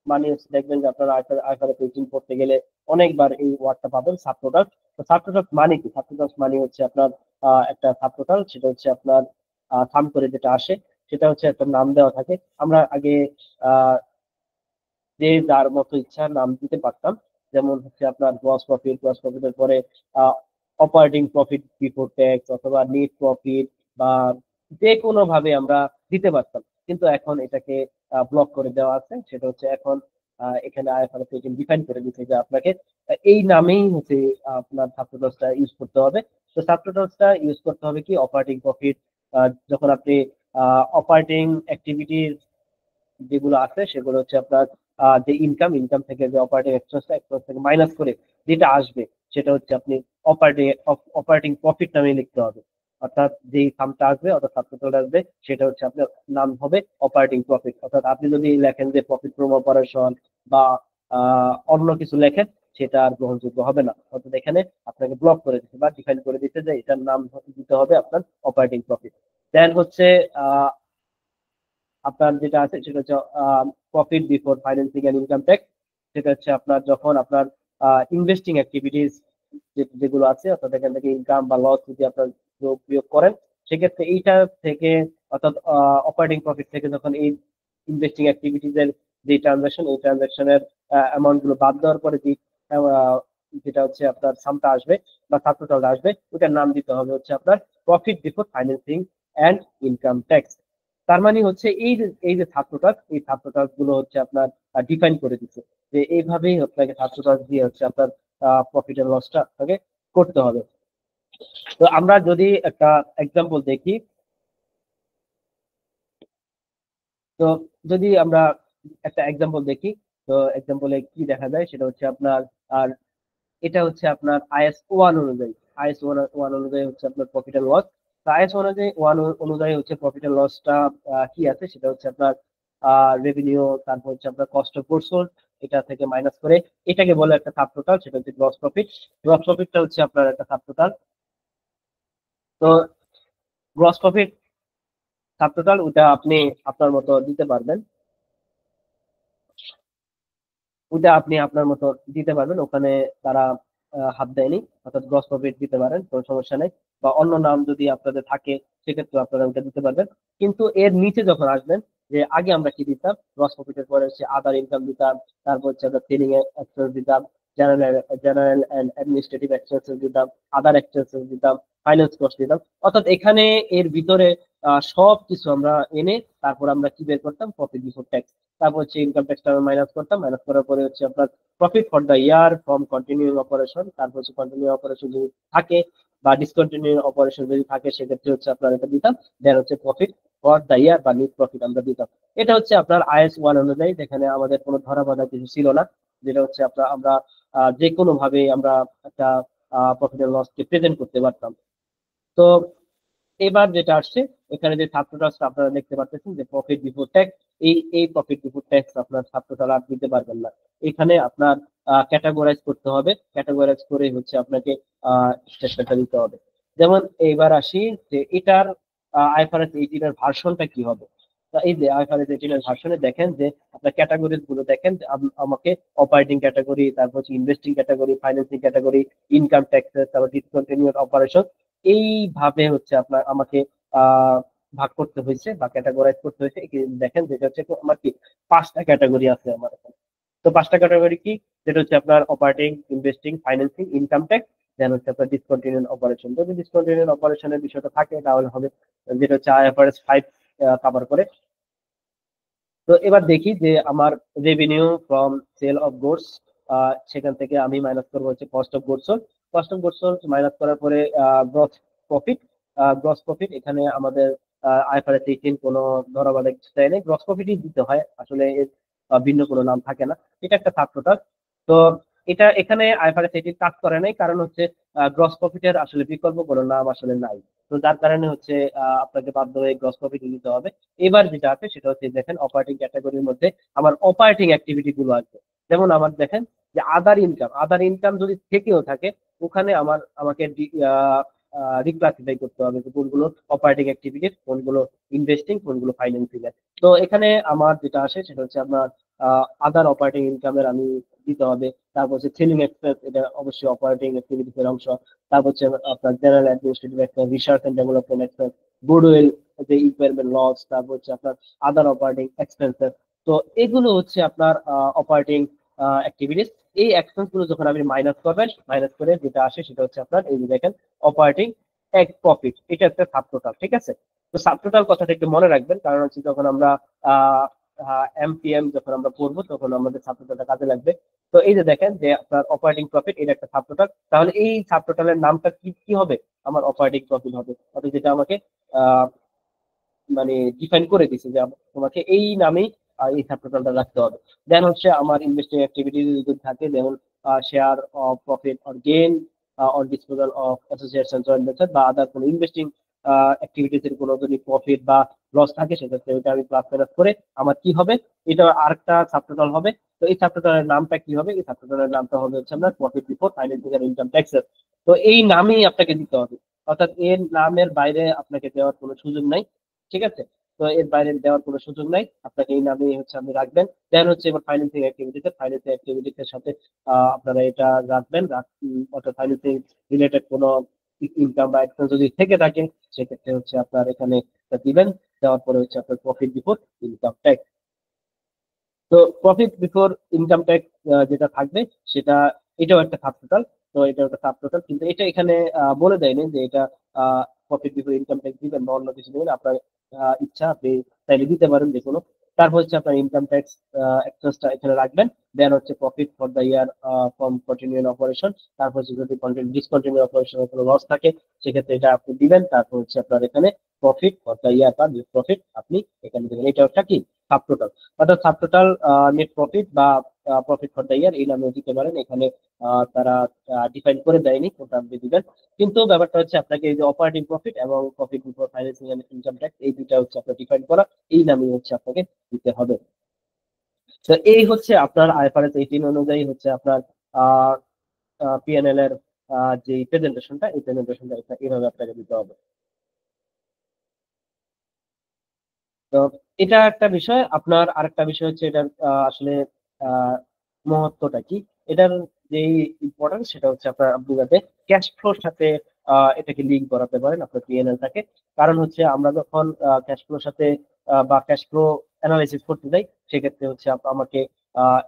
মানে হচ্ছে দেখবেন যে আপনারা আইফারে পেজিং করতে গেলে অনেকবার এই ওয়ার্ডটা পাবেন, সাবটোটাল। তো সাবটোটালস মানে কি? সাবটোটালস মানে হচ্ছে আপনার একটা সাবটোটাল, সেটা হচ্ছে আপনার থাম করে যেটা আসে, সেটা হচ্ছে একটা নাম দেওয়া থাকে। আমরা আগে আহ যে যার মতো ইচ্ছা নাম দিতে পারতাম। যেমন হচ্ছে আপনার গ্রস প্রফিটের পরে অপারেটিং প্রফিট বিফোর ট্যাক্স অথবা নেট প্রফিট, বা যে কোনো ভাবে আমরা দিতে পারতাম। কিন্তু এখন এটাকে ব্লক করে দেওয়া আছে। সেটা হচ্ছে এখন এখানে আইএফআরএস ডিফাইন করে দিচ্ছে যে আপনাকে এই নামেই হচ্ছে আপনার সাবটোটালসটা ইউজ করতে হবে। তো সাবটোটালসটা ইউজ করতে হবে কি? অপারেটিং প্রফিট, যখন আপনি অপারেটিং অ্যাক্টিভিটির যেগুলো আছে সেগুলো হচ্ছে আপনার যে ইনকাম থেকে যে অপারেটিং এক্সপেন্স থেকে মাইনাস করে যেটা আসবে, সেটা হচ্ছে আপনি অপারেটিং অপারেটিং প্রফিট নামে লিখতে হবে। অর্থাৎ যেই সামটা আসবে, অর্থাৎ সাবটোটাল আসবে, সেটা হচ্ছে আপনার নাম হবে অপারেটিং প্রফিট। অর্থাৎ আপনি যদি লেখেন যে প্রফিট ফ্রম অপারেশন বা অন্য কিছু লেখেন, সেটা আর গ্রহণযোগ্য হবে না। অর্থাৎ এখানে আপনাকে ব্লক করে দিচ্ছে বা ডিফাইন করে দিচ্ছে যে এটার নাম দিতে হবে আপনার অপারেটিং প্রফিট। দেন হচ্ছে আপনার যেটা আছে সেটা হচ্ছে profit before financing and income tax. সেটা হচ্ছে আপনার যখন আপনার ইনভেস্টিং অ্যাক্টিভিটিস যেগুলো আছে, অর্থাৎ এখান থেকে ইনকাম বা লস যদি আপনার যোগ বিয়োগ করেন, সেক্ষেত্রে এইটা থেকে, অর্থাৎ অপারেটিং প্রফিট থেকে যখন এই ইনভেস্টিং অ্যাক্টিভিটিস এর যে ট্রানজাকশন, এই ট্রানজাকশনের অ্যামাউন্ট গুলো বাদ দেওয়ার পরে যে আহ, যেটা হচ্ছে আপনার সামটা আসবে বা সাবটোটাল আসবে, ওটার নাম দিতে হবে হচ্ছে আপনার profit before financing and income tax. তার মানে হচ্ছে এই যে ছাত্রটা, এই ছাত্রটা গুলো হচ্ছে আপনার ডিফাইন করে দিচ্ছে যে এইভাবেই আপনাকে ছাত্রটা দিয়ে হচ্ছে আপনার প্রফিট এন্ড লসটা আপনাকে করতে হবে। তো আমরা যদি একটা এক্সাম্পল দেখি, তো যদি আমরা একটা এক্সাম্পল দেখি, তো এক্সাম্পলে কি দেখা যায় সেটা হচ্ছে আপনার, আর এটা হচ্ছে আপনার আইএস 1 অনুযায়ী, আইএস 1 অনুযায়ী হচ্ছে আপনার প্রফিট এন্ড লস। আইএস 1 অনুযায়ী হচ্ছে প্রফিট এন্ড লসটা কি আছে, সেটা হচ্ছে আপনার রেভিনিউ, তারপর হচ্ছে আপনার কস্ট অফ গুডস সোল্ড, এটা থেকে মাইনাস করে এটাকে বলে একটা সাব টোটাল, সেটা হচ্ছে গ্রস প্রফিট। গ্রস প্রফিটটা হচ্ছে আপনার একটা সাব টোটাল। তো গ্রস প্রফিট সাব টোটাল ওটা আপনি আপনার মতো দিতে পারবেন, ওটা আপনি আপনার মতো দিতে পারবেন, ওখানে তারা হাত দেয়নি। অর্থাৎ গ্রস প্রফিট দিতে পারেন, কোনো সমস্যা নেই। বা অন্য নাম যদি আপনাদের থাকে, সেক্ষেত্রে আপনারা ওটা দিতে পারবেন। কিন্তু এর নিচে যখন আসবেন, যে আগে আমরা কি দিতাম, গ্রস প্রফিটের পরে হচ্ছে আদার ইনকাম দিতাম, তারপর হচ্ছে আমরা সেলিং এক্সপেন্স দিতাম, general general and administrative expenses দিতাম, আদার এক্সপেন্সেস দিতাম, ফাইন্যান্স কস্ট দিতাম। অর্থাৎ এখানে এর ভিতরে সব কিছু আমরা এনে তারপর আমরা কি বের করতাম? Profit before tax. তারপর হচ্ছে ইনকাম ট্যাক্সটা মাইনাস করতাম, মাইনাস করার পরে হচ্ছে আপনার profit for the year from continuing operation. তারপর হচ্ছে কন্টিনিউ অপারেশন যদি থাকে বা ডিসকন্টিনিউ অপারেশন যদি থাকে, সেক্ষেত্রে হচ্ছে আপনার এটা দিতাম। দেন হচ্ছে প্রফিট ফর দ্য ইয়ার বা নিট প্রফিট আমরা দিতাম। এটা হচ্ছে আপনার আইএস 1 অনুযায়ী, যেখানে আমাদের কোনো ধরা বাঁধা কিছু ছিল না। যেটা হচ্ছে আপনার আমরা যে কোনো ভাবে আমরা একটা প্রফিট এন্ড লস কে প্রেজেন্ট করতে পারতাম। তো এবার যেটা আসছে, এখানে যে ছাত্রটা আপনারা দেখতে পাচ্ছেন যে প্রফিট বিফোর ট্যাক্স, এই প্রফিট বিফোর ট্যাক্স আপনার ছাত্রটা আর দিতে পারবেন না। এখানে আপনার ক্যাটাগরাইজ করতে হবে, ক্যাটাগরাইজ করে হচ্ছে আপনাকে স্টেটমেন্টটা দিতে হবে। যেমন এইবার আসি যে এটার আইএফআরএস 18 এর ভার্সনটা কি হবে। তো এই যে আইএফআরএস 18 এর ভার্সনে দেখেন যে আপনার ক্যাটাগরিজ গুলো দেখেন যে আমাকে অপারেটিং ক্যাটাগরি, তারপর হচ্ছে investing category, financing category, income taxes, তারপর ডিসকন্টিনিউড অপারেশন, এইভাবে আপনার আমাকে আহ ভাগ করতে হয়েছে বা ক্যাটাগরাইজ করতে হয়েছে। দেখেন যেটা হচ্ছে আমার কি 5টা ক্যাটাগরি আছে আমার এখানে। তো 5টা ক্যাটাগরি কি, যেটা হচ্ছে আপনার operating, investing, financing, income tax, then হচ্ছে আপনার ডিসকন্টিনিউড অপারেশন। যদি ডিসকন্টিনিউড অপারেশনের বিষয়টা থাকে তাহলে হবে যেটা হচ্ছে আইএফআরএস 5 কভার করে। তো এবার দেখি যে আমার revenue from sale of goods, সেখান থেকে আমি মাইনাস করবো হচ্ছে cost of goods sold. Cost of goods sold minus করার পরে গ্রস প্রফিট। গ্রস প্রফিট এখানে আমাদের আইএফআরএস 18 কোনো ধরাবাধা কিছু চাই নেই, গ্রস প্রফিটই দিতে হয় আসলে, এর ভিন্ন কোনো নাম থাকে না। এটা একটা সাব টোটাল। তো এটা এখানে আইএফআরএস 18 কাজ করে নাই, কারণ হচ্ছে গ্রস প্রফিটের আসলে বিকল্প কোনো নাম আসলে নাই। তো যার কারণে হচ্ছে আপনাকে বাধ্য হয়ে গ্রস প্রফিট দিতে হবে। এবার যেটা আছে সেটা হচ্ছে দেখেন অপারেটিং ক্যাটাগরির মধ্যে আমার অপারেটিং অ্যাক্টিভিটি গুলো আছে। যেমন আমার দেখেন যে আদার ইনকাম, আদার ইনকাম যদি থেকেও থাকে ওখানে আমাকে রিক্লাসিফাই করতে হবে যে কোনগুলো অপারেটিং অ্যাক্টিভিটিস, কোনগুলো ইনভেস্টিং, কোনগুলো ফাইন্যান্সিং এর। তো এখানে আমার যেটা আসে সেটা হচ্ছে আপনার আদার অপারেটিং ইনকামের আমি দিতে হবে। তারপর হচ্ছে সেলিং এক্সপেন্স, এটা অবশ্যই অপারেটিং অ্যাক্টিভিটিস এর অংশ। তারপর হচ্ছে আপনার general administrative expense, research and development expense, goodwill, যে ইম্পেয়ারমেন্ট লস, তারপর হচ্ছে আপনার আদার অপারেটিং এক্সপেন্সেস। তো এগুলো হচ্ছে আপনার অপারেটিং অ্যাক্টিভিটিস। এই এক্সপেন্স গুলো যখন আপনি মাইনাস করবেন, মাইনাস করে যেটা আসে সেটা হচ্ছে আপনার এই যে দেখেন অপারেটিং এক প্রফিট। এটা একটা সাব টোটাল, ঠিক আছে। তো সাব টোটাল কথাটা একটু মনে রাখবেন, কারণ হচ্ছে যখন আমরা এমপিএম যখন আমরা পড়বো তখন আমাদের সাব টোটালটা কাজে লাগবে। তো এই যে দেখেন যে আপনার অপারেটিং প্রফিট, এটা একটা সাব টোটাল, তাহলে এই সাব টোটালের নামটা কি কি হবে, আমার অপারেটিং প্রফিট হবে। অর্থাৎ যেটা আমাকে আহ মানে ডিফাইন করে দিছে যে তোমাকে এই নামেই এই সাবটোটালটা রাখতে হবে। দেন হচ্ছে আমার ইনভেস্টিং অ্যাক্টিভিটি যদি থাকে, যেমন share of profit or gain on disposal of associates and joint venture, বা আদার কোনো ইনভেস্টিং অ্যাক্টিভিটিস এর কোনো যদি প্রফিট বা লস থাকে সেক্ষেত্রে ওইটা আমি প্লাস মাইনাস করে আমার কি হবে, এটা আরেকটা সাবটোটাল হবে। তো এই সাবটোটালের নামটা কি হবে, এই সাবটোটালের নামটা হবে হচ্ছে আপনার profit before financing and income taxes. তো এই নামেই আপনাকে দিতে হবে, অর্থাৎ এর নামের বাইরে আপনাকে দেওয়ার কোনো সুযোগ নাই, ঠিক আছে। তো এর বাইরে দেওয়ার কোনো সুযোগ নাই, আপনাকে এই নামে হচ্ছে আপনি রাখবেন। দেন হচ্ছে এবার ফাইন্যান্সিং অ্যাক্টিভিটিস, ফাইন্যান্সিং অ্যাক্টিভিটিস এর সাথে আপনারা এটা রাখবেন। অর্থাৎ ফাইন্যান্সিং রিলেটেড কোনো ইনকাম বা এক্সপেন্স যদি থেকে থাকে সেক্ষেত্রে হচ্ছে আপনার এখানে এটা দিবেন। দেওয়ার পরে হচ্ছে আপনার প্রফিট বিফোর ইনকাম ট্যাক্স। তো প্রফিট বিফোর ইনকাম ট্যাক্স যেটা থাকবে সেটা, এটাও একটা সাব টোটাল। তো এটাও একটা সাব টোটাল, কিন্তু এটা এখানে বলে দেয়নি যে এটা প্রফিট বিফোর ইনকাম ট্যাক্স দিবেন বা অন্য কিছু দিবেন। আপনার ইচ্ছা, আপনি চাইলে দিতে পারেন যে কোনো। তারপর হচ্ছে আপনার ইনকাম ট্যাক্স এক্সপেন্সটা এখানে রাখবেন। দেন হচ্ছে profit for the year from continuing operation. তারপর হচ্ছে যদি ডিসকন্টিনিউ অপারেশনের কোনো লস থাকে সেক্ষেত্রে এটা আপনি দিবেন। তারপর হচ্ছে আপনার এখানে প্রফিট ফর দ্য ইয়ার বা নেট প্রফিট আপনি এখানে দিবেন। এটা একটা কি সাব টোটাল। অর্থাৎ সাব টোটাল নেট প্রফিট বা প্রফিট ফর দ্য ইয়ার এই নামে দিতে পারেন। এখানে তারা ডিফাইন করে দেয়নি কোনটা আপনি দিবেন। কিন্তু ব্যাপারটা হচ্ছে আপনাকে এই যে অপারেটিং প্রফিট এবং profit before financing and income tax, এই দুইটা হচ্ছে আপনার ডিফাইন করা, এই নামে হচ্ছে আপনাকে দিতে হবে। তো এই হচ্ছে আপনার আইএফআরএস 18 অনুযায়ী হচ্ছে আপনার পিএনএল এর যে প্রেজেন্টেশনটা, এই প্রেজেন্টেশনটা এইভাবে আপনাকে দিতে হবে। তো এটা একটা বিষয়। আপনার আরেকটা বিষয় হচ্ছে এটার আসলে আহ, মহত্বটা কি, এটার যে ইম্পর্টেন্স সেটা হচ্ছে আপনার আপনি যাতে ক্যাশ ফ্লোর সাথে এটাকে লিঙ্ক করাতে পারেন আপনার পিএনএল টাকে। কারণ হচ্ছে আমরা যখন ক্যাশ ফ্লোর সাথে বা ক্যাশ ফ্লো অ্যানালাইসিস করতে যাই সেক্ষেত্রে হচ্ছে আমাকে আহ,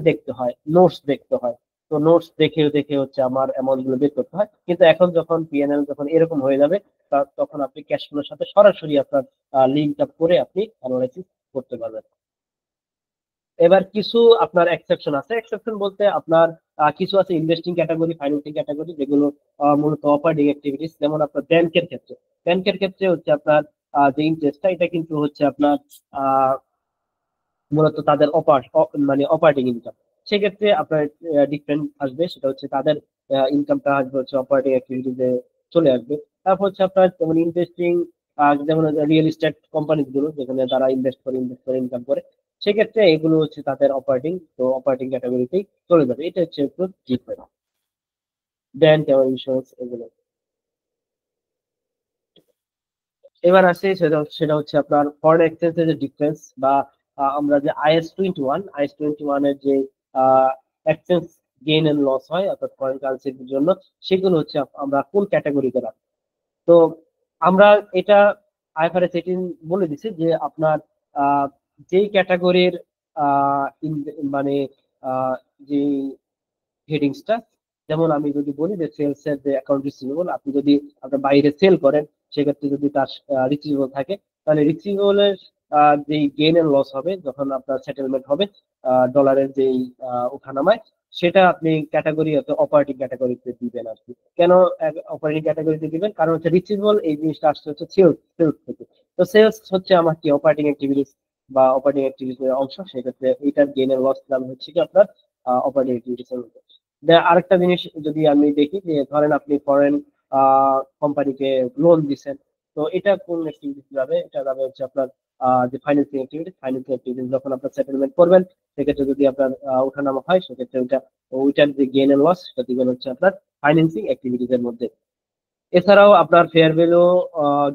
দেখতে হয়, নোটস দেখতে হয়। তো নোটস দেখে দেখে হচ্ছে আমার অ্যামাউন্ট গুলো বের করতে হয়। কিন্তু এখন যখন পিএনএল যখন এরকম হয়ে যাবে তখন আপনি ক্যাশ ফ্লোর সাথে সরাসরি আপনার লিঙ্ক আপ করে আপনি অ্যানালাইসিস করতে পারবেন। এবার কিছু আপনার এক্সেপশন আছে। এক্সেপশন বলতে আপনার কিছু আছে ইনভেস্টিং ক্যাটাগরি, ফাইন্যান্সিং ক্যাটাগরি, যেগুলো মূলত অপারেটিং অ্যাক্টিভিটিস। যেমন আপনার ব্যাংকের ক্ষেত্রে, ব্যাংকের ক্ষেত্রে হচ্ছে আপনার যে ইন্টারেস্টটা এটা কিন্তু হচ্ছে আপনার আহ, মূলত তাদের মানে অপারেটিং ইনকাম। সেক্ষেত্রে আপনার ডিফারেন্ট আসবে, সেটা হচ্ছে তাদের ইনকামটা আসবে হচ্ছে অপারেটিং অ্যাক্টিভিটিতে চলে আসবে। তারপর হচ্ছে আপনার যেমন ইনভেস্টিং, যেমন রিয়েল এস্টেট কোম্পানি গুলো যেখানে তারা ইনভেস্ট করে ইনকাম করে, সেক্ষেত্রে এগুলো হচ্ছে তাদের অপারেটিং, তো অপারেটিং ক্যাটাগরিতেই চলে যাবে। এটা হচ্ছে একটু ডিফারেন্ট। ব্যাংক এবং ইন্স্যুরেন্স এগুলো। এবার আসে সেটা হচ্ছে আপনার ফরেন এক্সচেঞ্জের যে ডিফারেন্স বা আমরা যে আইএস 21 এর যে এক্সচেঞ্জ গেইন এন্ড লস হয় অর্থাৎ ফরেন কারেন্সির জন্য, সেগুলো হচ্ছে আমরা কোন ক্যাটাগরিতে রাখবো। তো আমরা এটা IFRS 18 বলে দিছে যে আপনার যেই ক্যাটাগরির মানে আহ, যে হেডিংসটা, যেমন আমি যদি বলি যে সেলস এর যে অ্যাকাউন্ট রিসিভেবল, আপনি যদি আপনার বাইরে সেল করেন সেক্ষেত্রে যদি তার রিসিভেবল থাকে, তাহলে রিসিভেবলের যে গেইন এন্ড লস হবে যখন আপনার সেটেলমেন্ট হবে ডলারের যেই ওঠানামায়, সেটা আপনি ক্যাটাগরি অপারেটিং ক্যাটাগরিতে দিবেন আর কি। কেন অপারেটিং ক্যাটাগরিতে দিবেন? কারণ হচ্ছে রিসিভেবল এই জিনিসটা আসছে হচ্ছে সেলস সেলস থেকে। তো সেলস হচ্ছে আমার কি অপারেটিং অ্যাক্টিভিটিস বা অপারেটিং অ্যাক্টিভিটিস এর অংশ, সেক্ষেত্রে এইটার গেইন এন্ড লস নাম হচ্ছে কি আপনার অপারেটিং অ্যাক্টিভিটিস এর মধ্যে। আরেকটা জিনিস যদি আমি দেখি যে ধরেন আপনি ফরেন কোম্পানিকে লোন দিচ্ছেন, তো এটা কোন অ্যাক্টিভিটিস যাবে? এটা যাবে হচ্ছে আপনার যে ফাইন্যান্সিং অ্যাক্টিভিটিস যখন আপনার সেটেলমেন্ট করবেন, সেক্ষেত্রে যদি আপনার ওঠানামা হয় সেক্ষেত্রে ওইটার যে গেইন এন্ড লস সেটা দিবেন হচ্ছে আপনার ফাইন্যান্সিং অ্যাক্টিভিটিস এর মধ্যে। এছাড়াও আপনার fair value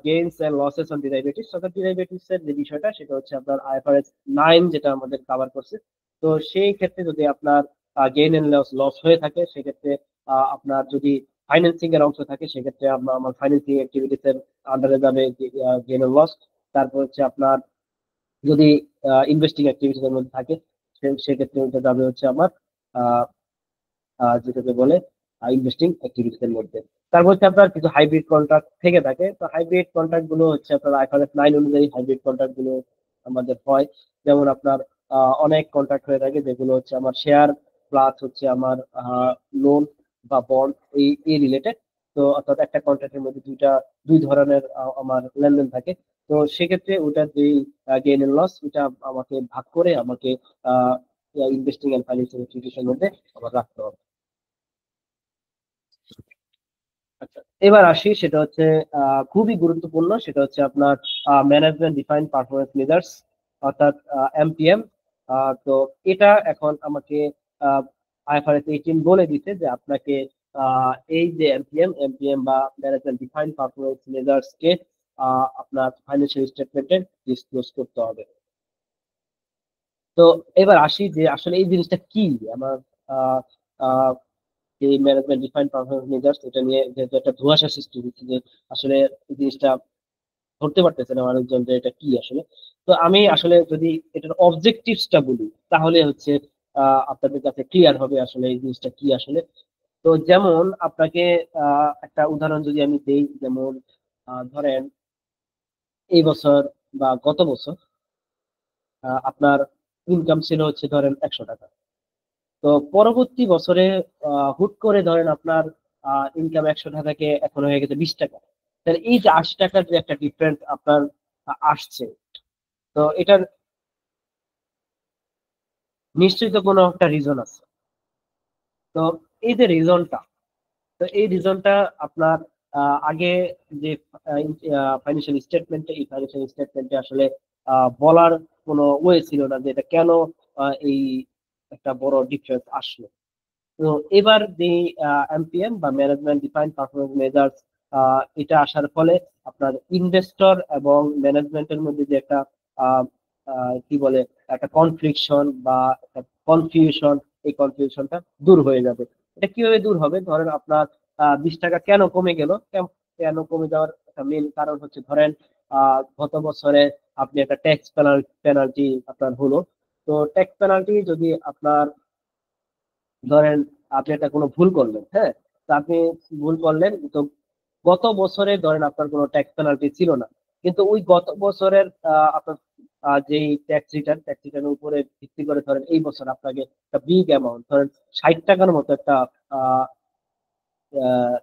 gains and losses on derivatives, অর্থাৎ ডেরিভেটিভস এর যে বিষয়টা সেটা হচ্ছে আপনার IFRS 9 যেটা আমাদের কভার করছে। তো সেই ক্ষেত্রে যদি আপনার গেইন এন্ড লস লস হয়ে থাকে, সেক্ষেত্রে আপনার যদি ফাইন্যান্সিং এর অংশ থাকে সেক্ষেত্রে আমার ফাইন্যান্সিং অ্যাক্টিভিটিস এর আন্ডারে যাবে গেইন এন্ড লস। তারপর হচ্ছে আপনার যদি ইনভেস্টিং অ্যাক্টিভিটিস এর মধ্যে থাকে সেক্ষেত্রে ওইটা যাবে হচ্ছে আমার যেটাকে বলে ইনভেস্টিং অ্যাক্টিভিটিস এর মধ্যে। তারপর হচ্ছে আপনার কিছু হাইব্রিড কন্ট্রাক্ট থেকে থাকে, তো হাইব্রিড কন্ট্রাক্ট গুলো হচ্ছে আপনার IFRS 9 অনুযায়ী হাইব্রিড কন্ট্রাক্ট গুলো আমাদের হয়। যেমন আপনার অনেক কন্ট্রাক্ট হয়ে থাকে যেগুলো হচ্ছে আমার শেয়ার প্লাস হচ্ছে আমার লোন বা বন্ড এই এই রিলেটেড। তো অর্থাৎ একটা কন্ট্রাক্টের মধ্যে দুই ধরনের আমার লেনদেন থাকে। তো সেক্ষেত্রে ওটার যে গেইন এন্ড লস, ওটা আমাকে ভাগ করে আমাকে ইনভেস্টিং এন্ড ফাইন্যান্সিয়াল ইনস্টিটিউশনের মধ্যে আবার রাখতে হবে। আচ্ছা, এবার আসি সেটা হচ্ছে খুবই গুরুত্বপূর্ণ, সেটা হচ্ছে আপনার ম্যানেজমেন্ট ডিফাইন্ড পারফরমেন্স মেজার্স অর্থাৎ MPM। তো এটা এখন আমাকে IFRS 18 বলে দিতে যে আপনাকে এই যে এমপিএম বা ম্যানেজমেন্ট ডিফাইন্ড পারফরমেন্স মেজার্স কে আপনার ফাইন্যান্সিয়াল স্টেটমেন্টে ডিসক্লোজ করতে হবে। তো এবার আসি যে আসলে এই জিনিসটা কি। আমার আহ, আহ, এই ম্যানেজমেন্ট ডিফাইন্ড পারফরমেন্স মেজার্স এটা নিয়ে যেহেতু একটা ধোঁয়াশা সৃষ্টি হচ্ছে যে আসলে এই জিনিসটা ধরতে পারতেছে না মানুষজন যে এটা কি আসলে। তো আমি আসলে যদি এটার অবজেক্টিভসটা বলি তাহলে হচ্ছে আপনাদের কাছে ক্লিয়ার হবে আসলে এই জিনিসটা কি আসলে। তো যেমন আপনাকে একটা উদাহরণ যদি আমি দেই, যেমন ধরেন এই বছর বা গত বছর আপনার ইনকাম ছিল হচ্ছে ধরেন 100 টাকা। তো পরবর্তী বছরে হুট করে ধরেন আপনার ইনকাম 100 টাকাকে এখন হয়ে গেছে 20 টাকা। তাহলে এই যে 80 টাকার যে একটা ডিফারেন্স আপনার আসছে, তো এটার নিশ্চয়ই তো কোনো একটা রিজন আছে। তো এই যে রিজনটা, তো এই রিজনটা আপনার আগে যে ফাইন্যান্সিয়াল স্টেটমেন্টে আসলে বলার কোনো ওয়ে ছিল না যে এটা কেন এই একটা বড় ডিফারেন্স আসলো। তো এবার যে MPM বা ম্যানেজমেন্ট ডিফাইন্ড পারফরমেন্স মেজার্স, এটা আসার ফলে আপনার ইনভেস্টর এবং ম্যানেজমেন্টের মধ্যে যে একটা কি বলে একটা কনফ্লিকশন বা একটা কনফিউশন, এই কনফিউশনটা দূর হয়ে যাবে। এটা কিভাবে দূর হবে? ধরেন আপনার 20 টাকা কেন কমে গেল, কেন কমে যাওয়ার একটা মেন কারণ হচ্ছে ধরেন গত বছরে আপনি একটা ট্যাক্স পেনাল্টি আপনার হলো। তো ট্যাক্স পেনাল্টি যদি আপনার ধরেন আপনি একটা কোনো ভুল করলেন, হ্যাঁ, তো আপনি ভুল করলেন, তো গত বছরে ধরেন আপনার কোনো ট্যাক্স পেনাল্টি ছিল না, কিন্তু ওই গত বছরের আপনার যেই ট্যাক্স রিটার্নের উপরে ভিত্তি করে ধরেন এই বছর আপনাকে একটা বিগ অ্যামাউন্ট ধরেন 60 টাকার মতো একটা আহ আহ,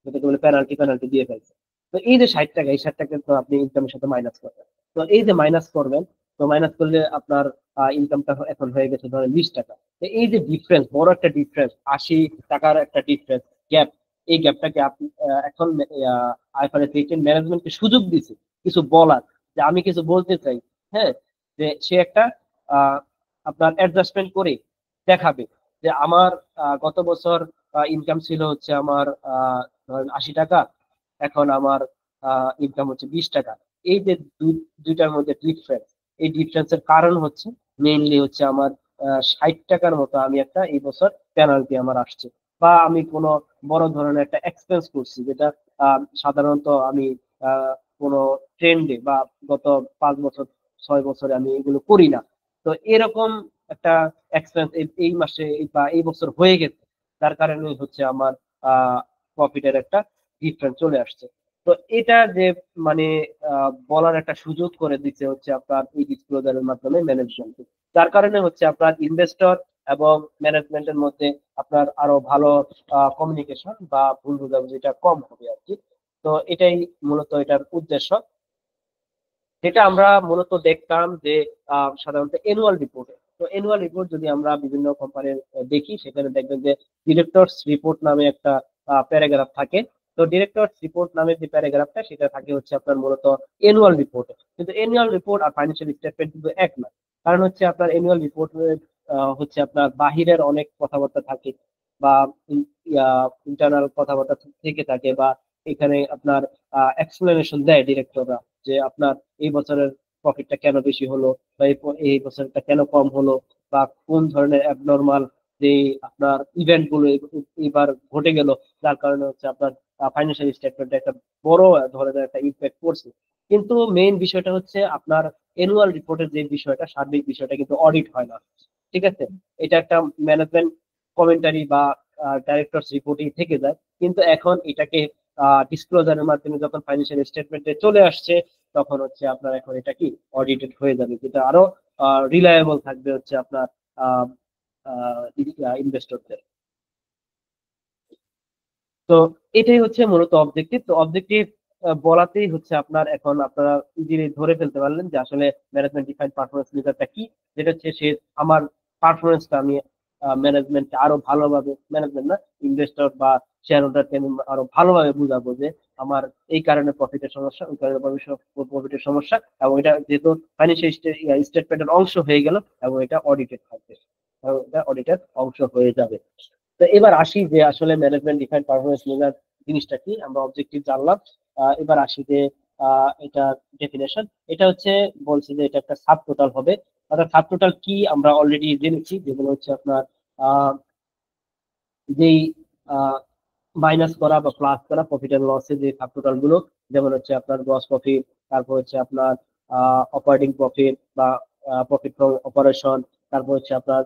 যেটাকে বলে পেনাল্টি দিয়ে ফেলছে। তো এই যে 60 টাকা, এই 60 টাকা তো আপনি ইনকামের সাথে মাইনাস করবেন। তো এই যে মাইনাস করবেন, তো মাইনাস করলে আপনার ইনকামটা এখন হয়ে গেছে ধরেন 20 টাকা। তো এই যে ডিফারেন্স, বড় একটা ডিফারেন্স, 80 টাকার একটা ডিফারেন্স গ্যাপ, এই গ্যাপটাকে আপনি এখন IFRS 18 ম্যানেজমেন্টকে সুযোগ দিচ্ছে কিছু বলার, যে আমি কিছু বলতে চাই, হ্যাঁ, যে সে একটা আহ, আপনার অ্যাডজাস্টমেন্ট করে দেখাবে যে আমার গত বছর ইনকাম ছিল হচ্ছে আমার ধরেন 80 টাকা, এখন আমার ইনকাম হচ্ছে 20 টাকা। এই যে দুইটার মধ্যে ডিফারেন্স, এই ডিফারেন্সের কারণ হচ্ছে মেইনলি হচ্ছে আমার 60 টাকার মতো আমি একটা এই বছর পেনাল্টি আমার আসছে, বা আমি কোনো বড় ধরনের একটা এক্সপেন্স করছি যেটা সাধারণত আমি কোনো ট্রেন্ডে বা গত 5 বছর 6 বছরে আমি এগুলো করি না। তো এরকম একটা এক্সপেন্স এই মাসে বা এই বছর হয়ে গেছে, যার কারণে হচ্ছে আমার প্রফিটের একটা ডিফারেন্স চলে আসছে। তো এটা যে মানে বলার একটা সুযোগ করে দিচ্ছে হচ্ছে আপনার এই ডিসক্লোজারের মাধ্যমে ম্যানেজমেন্ট, যার কারণে হচ্ছে আপনার ইনভেস্টর এবং ম্যানেজমেন্টের মধ্যে আপনার আরো ভালো কমিউনিকেশন বা ভুল বোঝাবুঝিটা কম হবে আর কি। তো এটাই মূলত এটার উদ্দেশ্য। যেটা আমরা মূলত দেখতাম যে সাধারণত এনুয়াল রিপোর্টে, তো এনুয়াল রিপোর্ট যদি আমরা বিভিন্ন কোম্পানির দেখি, সেখানে দেখবেন যে ডিরেক্টরস রিপোর্ট নামে একটা প্যারাগ্রাফ থাকে। তো ডিরেক্টরস রিপোর্ট নামে যে প্যারাগ্রাফটা সেটা থাকে হচ্ছে আপনার মূলত এনুয়াল রিপোর্টে। কিন্তু এনুয়াল রিপোর্ট আর ফাইন্যান্সিয়াল স্টেটমেন্ট কিন্তু এক না। কারণ হচ্ছে আপনার এনুয়াল রিপোর্ট হচ্ছে আপনার বাহিরের অনেক কথাবার্তা থাকে, বা ইন্টারনাল কথাবার্তা থেকে থাকে, বা এখানে আপনার এক্সপ্লেনেশন দেয় ডিরেক্টররা যে আপনার এই বছরের প্রফিটটা কেন বেশি হলো, বা এই বছরটা কেন কম হলো, বা কোন ধরনের অ্যাবনর্মাল যে আপনার ইভেন্ট গুলো এবার ঘটে গেল, যার কারণে হচ্ছে আপনার ফাইন্যান্সিয়াল স্টেটমেন্টে একটা বড় ধরনের একটা ইম্প্যাক্ট পড়ছে। কিন্তু মেইন বিষয়টা হচ্ছে আপনার এনুয়াল রিপোর্টের যে বিষয়টা, সার্বিক বিষয়টা কিন্তু অডিট হয় না। ঠিক আছে, এটা একটা ম্যানেজমেন্ট কমেন্টারি বা ডাইরেক্টরস রিপোর্টিং থেকে যায়, কিন্তু এখন এটাকে ডিসক্লোজারের মাধ্যমে যখন ফাইন্যান্সিয়াল স্টেটমেন্টে চলে আসছে, তখন হচ্ছে আপনার এখন এটা কি অডিটেড হয়ে যাবে, যেটা আরো রিলায়েবল থাকবে হচ্ছে আপনার ইনভেস্টরদের। তো এটাই হচ্ছে মূলত অবজেক্টিভ। তো অবজেক্টিভ বলাতেই হচ্ছে আপনার এখন আপনারা ইজিলি ধরে ফেলতে পারলেন যে আসলে ম্যানেজমেন্ট ডিফাইন্ড পারফরমেন্স মেজারটা কি। যেটা হচ্ছে সে আমার পারফরমেন্সটা আমি ম্যানেজমেন্টকে আরো ভালোভাবে, ম্যানেজমেন্ট না, ইনভেস্টর বা শেয়ার হোল্ডারকে আমি আরো ভালোভাবে বুঝাবো যে আমার এই কারণে প্রফিটের সমস্যা, ওই কারণে প্রফিটের সমস্যা, এবং এটা যেহেতু ফাইন্যান্সিয়াল স্টেটমেন্টের অংশ হয়ে গেল, এবং এটা অডিটেড থাকবে, এবং এটা অডিটের অংশ হয়ে যাবে। তো এবার আসি যে আসলে ম্যানেজমেন্ট ডিফাইন্ড পারফরমেন্স মেজার জিনিসটা কি। আমরা অবজেক্টিভ জানলাম, এবার আসি যে এটা ডেফিনেশন। এটা হচ্ছে বলছে যে এটা একটা সাব টোটাল হবে। অর্থাৎ সাব টোটাল কি আমরা অলরেডি জেনেছি, যেগুলো হচ্ছে আপনার আহ যেই মাইনাস করা বা প্লাস করা প্রফিট এন্ড লসের যে সাব টোটাল গুলো, যেমন হচ্ছে আপনার গ্রস প্রফিট, তারপর হচ্ছে আপনার অপারেটিং প্রফিট বা প্রফিট ফ্রম অপারেশন, তারপর হচ্ছে আপনার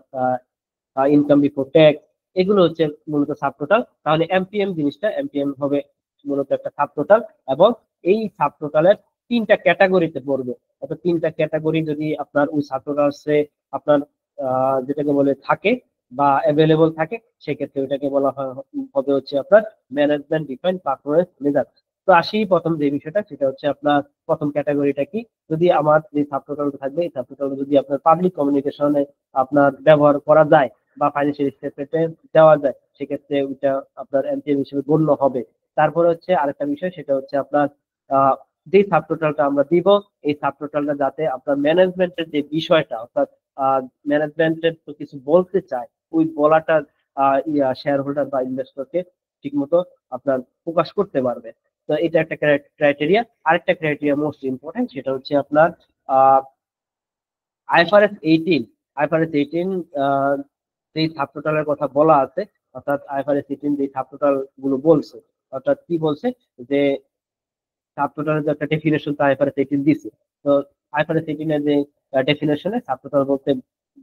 ইনকাম বিফোর ট্যাক্স, এগুলো হচ্ছে মূলত সাব টোটাল। তাহলে এমপিএম জিনিসটা, এমপিএম হবে মূলত একটা সাব টোটাল, এবং এই সাব টোটালের 3টা ক্যাটাগরিতে পড়বে। অর্থাৎ 3টা ক্যাটাগরি যদি আপনার ওই সাব টোটালসে আপনার যেটাকে বলে থাকে বা অ্যাভেলেবল থাকে, সেক্ষেত্রে ওইটাকে বলা হবে হচ্ছে আপনার ম্যানেজমেন্ট ডিফাইন্ড পারফরমেন্স মেজার। তো আসি প্রথম যে বিষয়টা, সেটা হচ্ছে আপনার প্রথম ক্যাটাগরিটা কি। যদি আমার যে সাবটোটাল থাকবে, এই সাবটোটাল যদি আপনার পাবলিক কমিউনিকেশনে আপনার ব্যবহার করা যায় বা ফাইন্যান্সিয়াল স্টেটমেন্টে দেওয়া যায়, সেক্ষেত্রে ওইটা আপনার এমপিএম হিসেবে গণ্য হবে। তারপরে হচ্ছে আরেকটা বিষয়, সেটা হচ্ছে আপনার আহ যে সাবটোটালটা আমরা দিব, এই সাবটোটালটা যাতে আপনার ম্যানেজমেন্টের যে বিষয়টা, অর্থাৎ ম্যানেজমেন্টের তো কিছু বলতে চায়, ওই বলাটা শেয়ার হোল্ডার বা ইনভেস্টরকে ঠিক মতো আপনার প্রকাশ করতে পারবে। তো এটা একটা ক্রাইটেরিয়া। আরেকটা ক্রাইটেরিয়া মোস্ট ইম্পর্টেন্ট, সেটা হচ্ছে আপনার আইএফআরএস 18। আইএফআরএস 18 যে সাবটোটালের কথা বলা আছে, অর্থাৎ আইএফআরএস 18 যে সাবটোটাল গুলো বলছে, অর্থাৎ কি বলছে যে সাবটোটালের যে একটা ডেফিনেশন তো আইএফআরএস 18 দিছে। তো আইএফআরএস 18 এর যে ডেফিনেশনে সাবটোটাল বলতে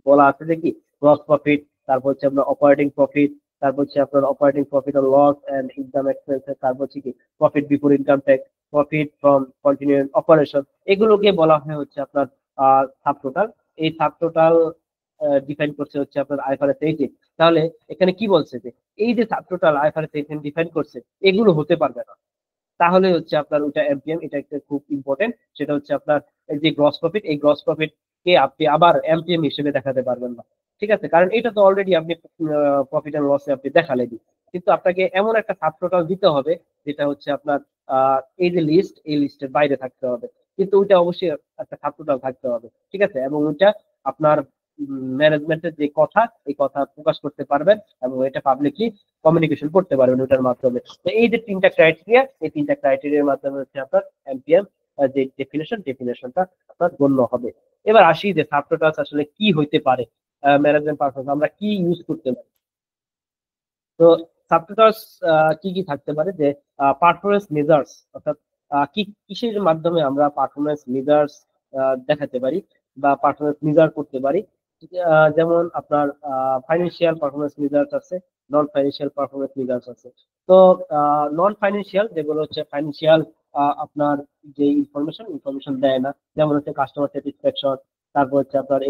বলা আছে যে কি গ্রস প্রফিট, তারপর হচ্ছে আপনার অপারেটিং প্রফিট, তারপর হচ্ছে আপনার operating profit or loss and income expenses, তারপর হচ্ছে কি profit before income tax, profit from continuing operation, এগুলোকে বলা হয় হচ্ছে আপনার সাবটোটাল। এই সাবটোটাল ডিফাইন করছে হচ্ছে আপনার আইএফআরএস 18। তাহলে এখানে কি বলছে যে এই যে সাবটোটাল আইএফআরএস 18 ডিফাইন করছে, এগুলো হতে পারবে না। তাহলে হচ্ছে আপনার ওটা এমপিএম, এটা একটা খুব ইম্পর্টেন্ট। সেটা হচ্ছে আপনার এই যে গ্রস প্রফিট, এই গ্রস প্রফিট কে আপনি আবার এমপিএম হিসেবে দেখাতে পারবেন না। ঠিক আছে, কারণ এটা তো অলরেডি আপনি প্রফিট এন্ড লসে আপনি দেখালেন, কিন্তু আপনাকে এমন একটা সাব টোটাল দিতে হবে যেটা হচ্ছে আপনার এই যে লিস্ট, এই লিস্টের বাইরে থাকতে হবে, কিন্তু ওইটা অবশ্যই একটা সাব টোটাল থাকতে হবে। ঠিক আছে, এবং ওইটা আপনার ম্যানেজমেন্টের যে কথা, এই কথা প্রকাশ করতে পারবেন এবং এটা পাবলিকলি কমিউনিকেশন করতে পারবেন ওটার মাধ্যমে। তো এই যে তিনটা ক্রাইটেরিয়া, এই তিনটা ক্রাইটেরিয়ার মাধ্যমে হচ্ছে আপনার এমপিএম যে ডেফিনেশনটা আপনার গণ্য হবে। এবার আসি যে সাবটোটালস আসলে কি হইতে পারে, ম্যানেজমেন্ট পারফরমেন্স আমরা কি ইউজ করতে পারি। তো সাবটোটালস কি কি থাকতে পারে, যে পারফরমেন্স মেজার্স, অর্থাৎ কি কিসের মাধ্যমে আমরা পারফরমেন্স মেজার্স দেখাতে পারি বা পারফরমেন্স মেজার করতে পারি। যেমন আপনার ফাইন্যান্সিয়াল পারফরমেন্স মেজার্স আছে, নন ফাইন্যান্সিয়াল পারফরমেন্স মেজার্স আছে। তো নন ফাইন্যান্সিয়াল যেগুলো হচ্ছে ফাইন্যান্সিয়াল আপনার যে ইনফরমেশন দেয় না, যেমন হচ্ছে কাস্টমার স্যাটিসফ্যাকশন, তারপর হচ্ছে আপনার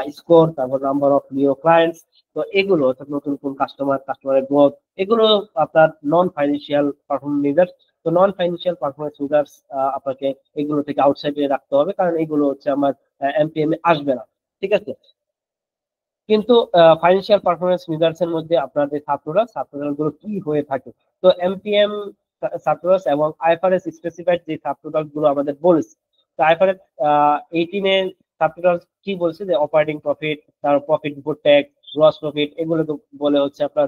এই স্কোর, তারপর নাম্বার অফ নিউ ক্লায়েন্টস। তো এগুলো অর্থাৎ নতুন কোন কাস্টমারের গ্রোথ, এগুলো আপনার নন ফাইন্যান্সিয়াল পারফরমেন্স মেজার্স। তো নন ফাইন্যান্সিয়াল পারফরমেন্স মেজার্স আপনাকে এগুলো থেকে আউটসাইডে রাখতে হবে, কারণ এগুলো হচ্ছে আমার এমপিএম এ আসবে না, ঠিক আছে। কিন্তু ফাইন্যান্সিয়াল পারফরমেন্স মেজার্স এর মধ্যে আপনার যে সাবটোটাল গুলো কি হয়ে থাকে। তো এমপিএম সাবটোটালস এবং আইএফআরএস স্পেসিফাইড যে সাবটোটাল গুলো আমাদের বলেছে। তো আইএফআরএস 18 এর সাবটোটাল কি বলছে, যে অপারেটিং প্রফিট, তার profit before tax, gross profit, এগুলো তো বলে হচ্ছে আপনার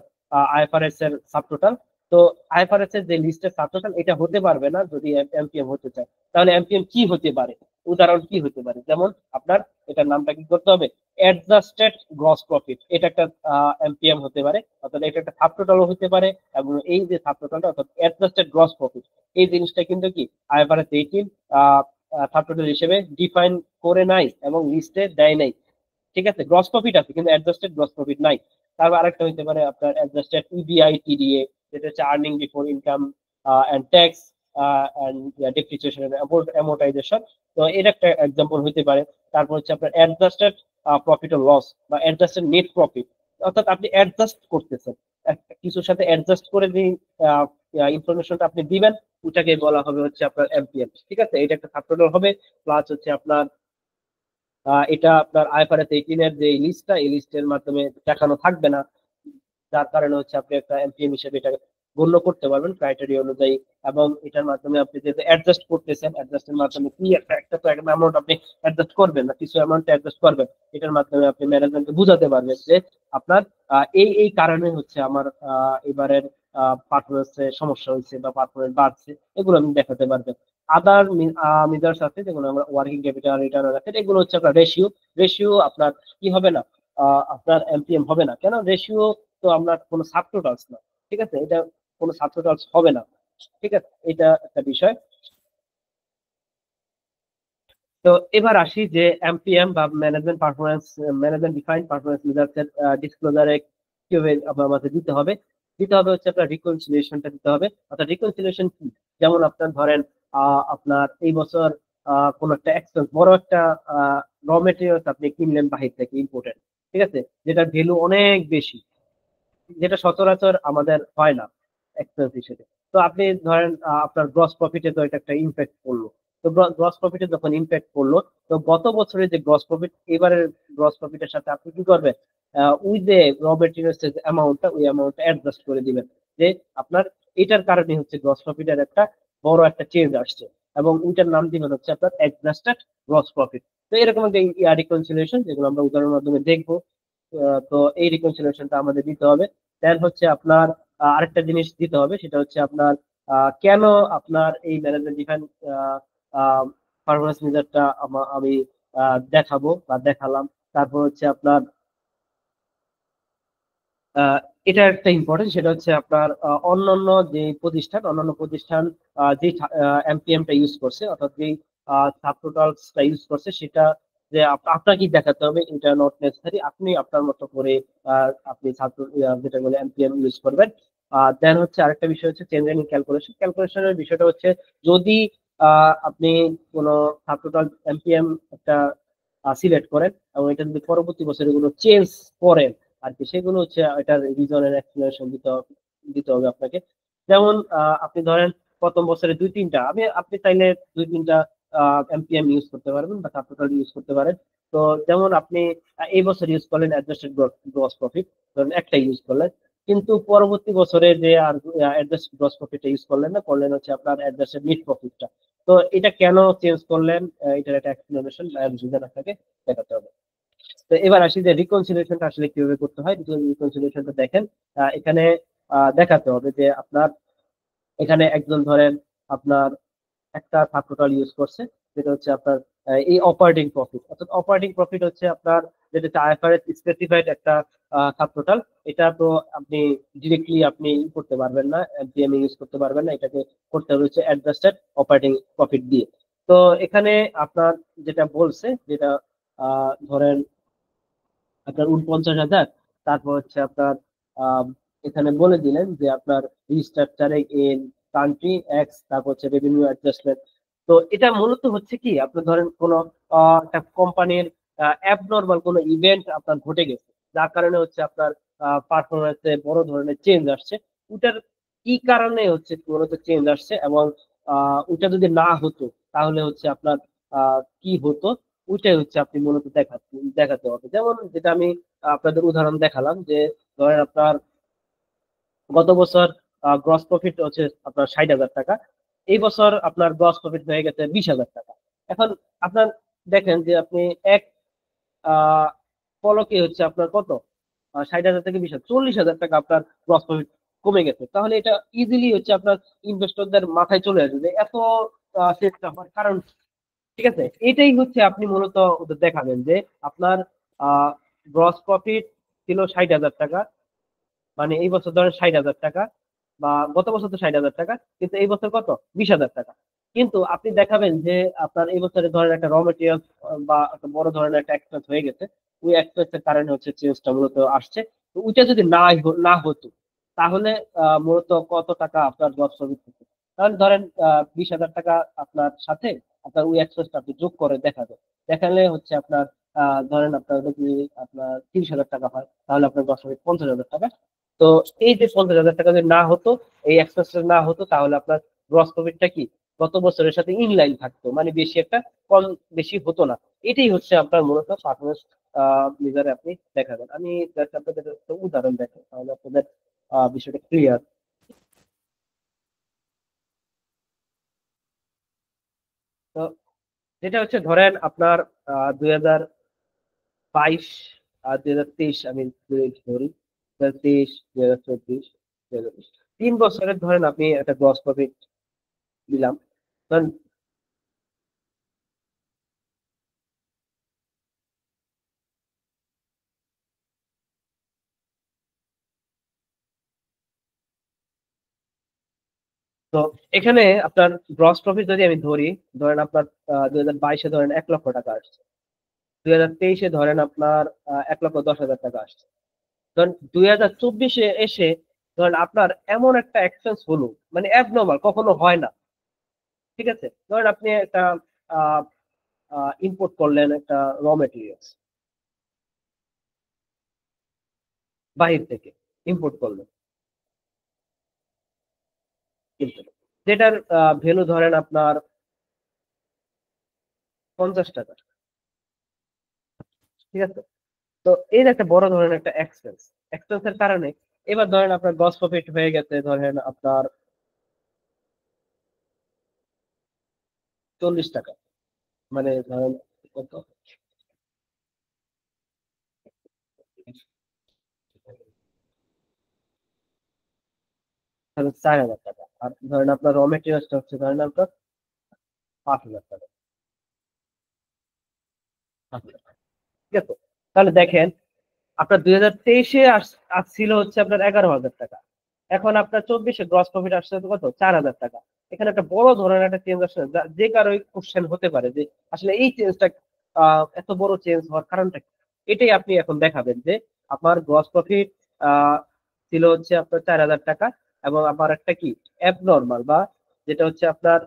আইএফআরএস এর সাবটোটাল। তো আইএফআরএস এর যে লিস্টের সাবটোটাল এটা হতে পারবে না যদি এমপিএম হতে চায়। তাহলে এমপিএম কি হতে পারে, উদাহরণ কি হতে পারে, যেমন আপনার এটার নামটা কি করতে হবে, অ্যাডজাস্টেড গ্রস প্রফিট, এটা একটা এমপিএম হতে পারে, অর্থাৎ এটা একটা সাবটোটালও হতে পারে। এবং এই যে সাবটোটালটা অর্থাৎ অ্যাডজাস্টেড গ্রস প্রফিট, এই জিনিসটা কিন্তু কি আইএফআরএস 18 সাবটোটাল হিসেবে ডিফাইন করে নাই এবং লিস্টে দেয় নাই, ঠিক আছে। গ্রস প্রফিট আছে কিন্তু অ্যাডজাস্টেড গ্রস প্রফিট নাই। তারপর আরেকটা হতে পারে আপনার অ্যাডজাস্টেড ইবিআই টিডিএ, যেটা হচ্ছে earning before income and tax and depreciation and amortisation. তো এটা একটা এক্সাম্পল হতে পারে। তারপর হচ্ছে আপনার অ্যাডজাস্টেড প্রফিট ও লস বা অ্যাডজাস্টেড নেট প্রফিট, অর্থাৎ আপনি অ্যাডজাস্ট করতেছেন কিছুর সাথে, অ্যাডজাস্ট করে যে ইনফরমেশনটা আপনি দিবেন ওটাকে বলা হবে হচ্ছে আপনার এমপিএম, ঠিক আছে। এটা একটা সাবটোটাল হবে। প্লাস হচ্ছে আপনার এটা আপনার আইএফআরএস 18 এর যে লিস্টটা, এই লিস্টের মাধ্যমে দেখানো থাকবে না, যার কারণে হচ্ছে আপনি একটা এমপিএম হিসেবে এটা গণ্য করতে পারবেন ক্রাইটেরিয়া অনুযায়ী। এবং এটার মাধ্যমে আপনি যেহেতু অ্যাডজাস্ট করতেছেন, অ্যাডজাস্টের মাধ্যমে কি একটা তো একটা অ্যামাউন্ট আপনি অ্যাডজাস্ট করবেন না, কিছু অ্যামাউন্ট অ্যাডজাস্ট করবেন। এটার মাধ্যমে আপনি ম্যানেজমেন্টকে বুঝাতে পারবেন যে আপনার এই কারণে হচ্ছে আমার এবারের পারফরমেন্সে সমস্যা হয়েছে বা পারফরমেন্স বাড়ছে, এগুলো আপনি দেখাতে পারবেন। আদার মেজার্স আছে যেগুলো আমরা working capital, return on asset, এগুলো হচ্ছে আপনার রেশিও আপনার কি হবে না, আপনার এমপিএম হবে না। কেন, রেশিও তো আমরা কোনো সাবটোটালস না, ঠিক আছে, এটা কোনো সাবটোটালস হবে না, ঠিক আছে, এটা একটা বিষয়। তো এবার আসি যে এমপিএম বা ম্যানেজমেন্ট ডিফাইন্ড পারফরমেন্স মেজার্স এর ডিসক্লোজারে কিভাবে আমাদের দিতে হবে হচ্ছে আপনার রিকনসিলিয়েশনটা দিতে হবে। অর্থাৎ রিকনসিলিয়েশন কি, যেমন আপনার ধরেন আপনার এই বছর কোন একটা এক্সপেন্স, বড় একটা র মেটেরিয়ালস আপনি কিনলেন বাহির থেকে ইম্পোর্টেড, ঠিক আছে, যেটার ভ্যালু অনেক বেশি, যেটা সচরাচর আমাদের হয় না এক্সপেন্স হিসেবে। তো আপনি ধরেন আপনার গ্রস প্রফিটে তো এটা একটা ইম্প্যাক্ট পড়লো। তো গ্রস প্রফিটে যখন ইম্প্যাক্ট পড়লো, তো গত বছরের যে গ্রস প্রফিট, এবারের গ্রস প্রফিটের সাথে আপনি কি করবেন, ওই যে র মেটেরিয়ালস এর অ্যামাউন্টটা, ওই অ্যামাউন্টটা অ্যাডজাস্ট করে দিবেন, যে আপনার এটার কারণে হচ্ছে গ্রস প্রফিটের একটা বড় একটা চেঞ্জ আসছে, এবং ওইটার নাম দিবেন হচ্ছে আপনার অ্যাডজাস্টেড গ্রস প্রফিট। তো এরকম একটা রিকনসিলিয়েশন যেগুলো আমরা উদাহরণের মাধ্যমে দেখবো। তো এই রিকনসিলিয়েশনটা আমাদের দিতে হবে। দেন হচ্ছে আপনার আরেকটা জিনিস দিতে হবে, সেটা হচ্ছে আপনার কেন আপনার এই ম্যানেজমেন্ট ডিফাইন পারফরমেন্স মেজারটা আমি দেখাবো বা দেখালাম। তারপর হচ্ছে আপনার এটা একটা ইম্পর্টেন্ট, সেটা হচ্ছে আপনার অন্যান্য প্রতিষ্ঠান যে এমপিএমটা ইউজ করছে, অর্থাৎ যে সাবটোটালসটা ইউজ করছে, সেটা যে আপনাকে দেখাতে হবে, এটা নট নেসেসারি, আপনি আপনার মতো করে আপনি ছাত্র যেটা বলে এমপিএম ইউজ করবেন। দেন হচ্ছে আরেকটা বিষয় হচ্ছে চেঞ্জ ইন ক্যালকুলেশনের বিষয়টা হচ্ছে, যদি আপনি কোনো সাবটোটাল এমপিএম একটা সিলেক্ট করেন এবং এটা যদি পরবর্তী বছর এগুলো চেঞ্জ করেন আর কি, সেগুলো হচ্ছে এটার রিজনের এক্সপ্লেনেশন দিতে হবে আপনাকে। যেমন আপনি ধরেন প্রথম বছরে আপনি চাইলে 2-3টা এমপিএম ইউজ করতে পারবেন বা সাবটোটাল ইউজ করতে পারেন। তো যেমন আপনি এই বছর ইউজ করলেন অ্যাডজাস্টেড গ্রস প্রফিট, ধরেন একটা ইউজ করলেন, কিন্তু পরবর্তী বছরে যে আর অ্যাডজাস্টেড গ্রস প্রফিটটা ইউজ করলেন না, করলেন হচ্ছে আপনার অ্যাডজাস্টেড নেট প্রফিটটা। তো এটা কেন চেঞ্জ করলেন, এটার একটা এক্সপ্লেনেশন আপনাকে দেখাতে হবে। তো এবার আসি যে রিকনসিলিয়েশনটা আসলে কিভাবে করতে হয়। রিকনসিলিয়েশনটা দেখেন, এখানে দেখাতে হবে যে আপনার এখানে একজন ধরেন আপনার একটা সাবটোটাল ইউজ করছে, যেটা হচ্ছে আপনার এই অপারেটিং প্রফিট। অর্থাৎ অপারেটিং প্রফিট হচ্ছে আপনার যেটা হচ্ছে আইএফআরএস স্পেসিফাইড একটা সাবটোটাল। এটা তো আপনি ডিরেক্টলি আপনি করতে পারবেন না, এফডিএম ইউজ করতে পারবেন না, এটাকে করতে হবে হচ্ছে অ্যাডজাস্টেড অপারেটিং প্রফিট দিয়ে। তো এখানে আপনার যেটা বলছে, যেটা ধরেন আপনার 49,000, তারপর হচ্ছে আপনার আহ, এখানে বলে দিলেন যে আপনার রিস্ট্রাকচারিং ইন কান্ট্রি এক্স, তারপর হচ্ছে রেভিনিউ অ্যাডজাস্টমেন্ট। তো এটা মূলত হচ্ছে কি, আপনি ধরেন কোন একটা কোম্পানির অ্যাবনর্মাল কোনো ইভেন্ট আপনার ঘটে গেছে, যার কারণে হচ্ছে আপনার পারফরমেন্সে বড় ধরনের চেঞ্জ আসছে। ওটার কি কারণে হচ্ছে মূলত চেঞ্জ আসছে, এবং ওটা যদি না হতো তাহলে হচ্ছে আপনার কি হতো, ওইটাই হচ্ছে আপনি মূলত দেখাতে হবে। যেমন যেটা আমি আপনাদের উদাহরণ দেখালাম, যে ধরেন আপনার গত বছর গ্রস প্রফিট হচ্ছে আপনার 60,000 টাকা, এই বছর আপনার গ্রস প্রফিট হয়ে গেছে 20,000 টাকা। এখন আপনার দেখেন যে আপনি এক আহ পলকে হচ্ছে আপনার কত, 60,000 থেকে 20,000, 40,000 টাকা আপনার গ্রস প্রফিট কমে গেছে। তাহলে এটা ইজিলি হচ্ছে আপনার ইনভেস্টরদের মাথায় চলে আসবে যে এত চেষ্টা হওয়ার কারণ কি? ঠিক আছে, এটাই হচ্ছে আপনি মূলত ওদের দেখাবেন যে আপনার গ্রস প্রফিট ছিল 60,000 টাকা, মানে এই বছর ধরেন 60,000 টাকা, বা গত বছর তো 60,000 টাকা, কিন্তু এই বছর কত, 20,000 টাকা। কিন্তু আপনি দেখাবেন যে আপনার এই বছরে ধরেন একটা র মেটেরিয়াল বা একটা বড় ধরনের একটা এক্সপেন্স হয়ে গেছে, ওই এক্সপেন্সের কারণে হচ্ছে চেঞ্জটা মূলত আসছে। তো ওইটা যদি না হতো তাহলে মূলত কত টাকা আপনার গ্রস প্রফিট হতো। তাহলে ধরেন 20,000 টাকা আপনার সাথে আপনার ওই এক্সপেন্সটা আপনি যোগ করে দেখাবে, দেখালে হচ্ছে আপনার ধরেন আপনার যদি আপনার 30,000 টাকা হয়, তাহলে আপনার গ্রস প্রফিট 50,000 টাকা। তো এই যে 50,000 টাকা যদি না হতো, এই এক্সপেন্সটা না হতো, তাহলে আপনার গ্রস প্রফিটটা কি গত বছরের সাথে ইনলাইন থাকতো, মানে বেশি একটা কম বেশি হতো না। এটাই হচ্ছে আপনার মূলত পারফরমেন্স মেজারে আপনি দেখাবেন। আমি just আপনাদের একটা উদাহরণ দেখাই, তাহলে আপনাদের বিষয়টা ক্লিয়ার। তো যেটা হচ্ছে ধরেন আপনার 2022 আর 2023, আমি ধরি 2023, 2024, 2025, 3 বছরের ধরেন আপনি একটা গ্রস প্রফিট দিলাম। ধরেন তো এখানে আপনার গ্রস প্রফিট যদি আমি ধরি, ধরেন আপনার 2022-এ ধরেন 1,00,000 টাকা আসছে, 2023-এ ধরেন আপনার 1,10,000 টাকা আসছে। ধরেন 2024-এ এসে ধরেন আপনার এমন একটা এক্সপেন্স হলো, মানে অ্যাবনর্মাল, কখনো হয় না। ঠিক আছে, ধরেন আপনি একটা ইম্পোর্ট করলেন একটা র মেটেরিয়ালস বাহির থেকে, ইম্পোর্ট করলেন, কিন্তু যেটার ভ্যালু ধরেন আপনার 50 টাকা। ঠিক আছে, তো এই যে একটা বড় ধরনের একটা এক্সপেন্সের কারণে এবার ধরেন আপনার গ্রস প্রফিট হয়ে গেছে ধরেন আপনার 40 টাকা, মানে ধরেন কত, ধরেন 4,000 টাকা, আর ধরেন আপনার র মেটেরিয়ালসটা হচ্ছে ধরেন আপনার 5,000 টাকা। 5,000 টাকা। ঠিক আছে, তাহলে দেখেন আপনার 2023-এ আসছিল হচ্ছে আপনার 11,000 টাকা, এখন আপনার 24-এ গ্রস প্রফিট আসছে কত, 4,000 টাকা। এখানে একটা বড় ধরনের একটা চেঞ্জ আসছে, যে কারো কোশ্চেন হতে পারে যে আসলে এই চেঞ্জটা এত বড় চেঞ্জ হওয়ার কারণটা কি। এটাই আপনি এখন দেখাবেন যে আপনার গ্রস প্রফিট ছিল হচ্ছে আপনার 4,000 টাকা, এবং আমার একটা কি অ্যাবনর্মাল, বা যেটা হচ্ছে আপনার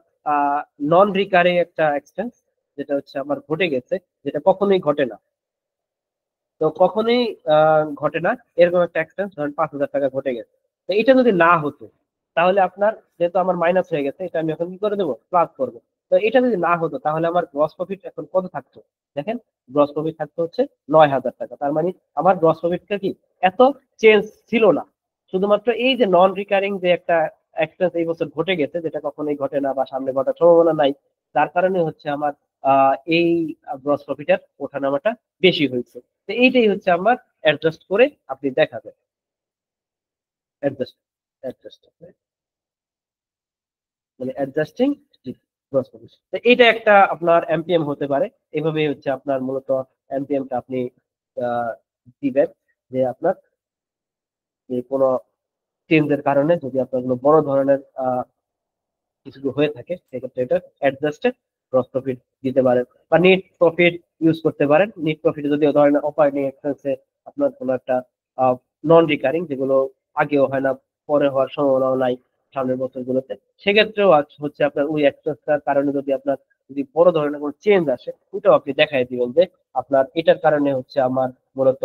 নন রিকারিং একটা এক্সপেন্স, যেটা হচ্ছে আমার ঘটে গেছে, যেটা কখনোই ঘটে না। তো কখনোই ঘটে না এরকম একটা এক্সপেন্স, ধরেন 5,000 টাকা ঘটে গেছে। তো এটা যদি না হতো তাহলে আপনার, যেহেতু আমার মাইনাস হয়ে গেছে, এটা আমি এখন কি করে দেবো, প্লাস করবো। তো এটা যদি না হতো তাহলে আমার গ্রস প্রফিট এখন কত থাকতো, দেখেন গ্রস প্রফিট থাকতো হচ্ছে 9,000 টাকা। তার মানে আমার গ্রস প্রফিটটা কি এত চেঞ্জ ছিল না, শুধুমাত্র এই যে নন রিকারিং যে একটা এক্সপেন্স এই বছর ঘটে গেছে, যেটা কখনোই ঘটে না বা সামনে ঘটার সম্ভাবনা নাই, যার কারণে হচ্ছে আমার এই গ্রস প্রফিটের ওঠানামাটা বেশি হয়েছে। তো এইটাই হচ্ছে আমার অ্যাডজাস্ট করে আপনি দেখাবেন। অ্যাডজাস্ট অ্যাডজাস্ট মানে অ্যাডজাস্টিং গ্রস প্রফিট। তো এটা একটা আপনার এমপিএম হতে পারে। এভাবে হচ্ছে আপনার মূলত এমপিএমটা আপনি আহ, দিবেন, যে আপনার যে কোনো চেঞ্জের কারণে যদি আপনার কোনো বড় ধরনের কিছু হয়ে থাকে, সেক্ষেত্রে এটা অ্যাডজাস্টেড গ্রস প্রফিট দিতে পারেন, বা নেট প্রফিট ইউজ করতে পারেন। নেট প্রফিট যদি ধরেন অপারেটিং এক্সপেন্সে আপনার কোনো একটা নন রিকারিং, যেগুলো আগেও হয় না, পরে হওয়ার সম্ভাবনাও নাই সামনের বছরগুলোতে, সেক্ষেত্রেও হচ্ছে আপনার ওই এক্সপেন্সটার কারণে যদি আপনার যদি বড় ধরনের কোনো চেঞ্জ আসে, ওইটাও আপনি দেখাই দিবেন যে আপনার এটার কারণে হচ্ছে আমার মূলত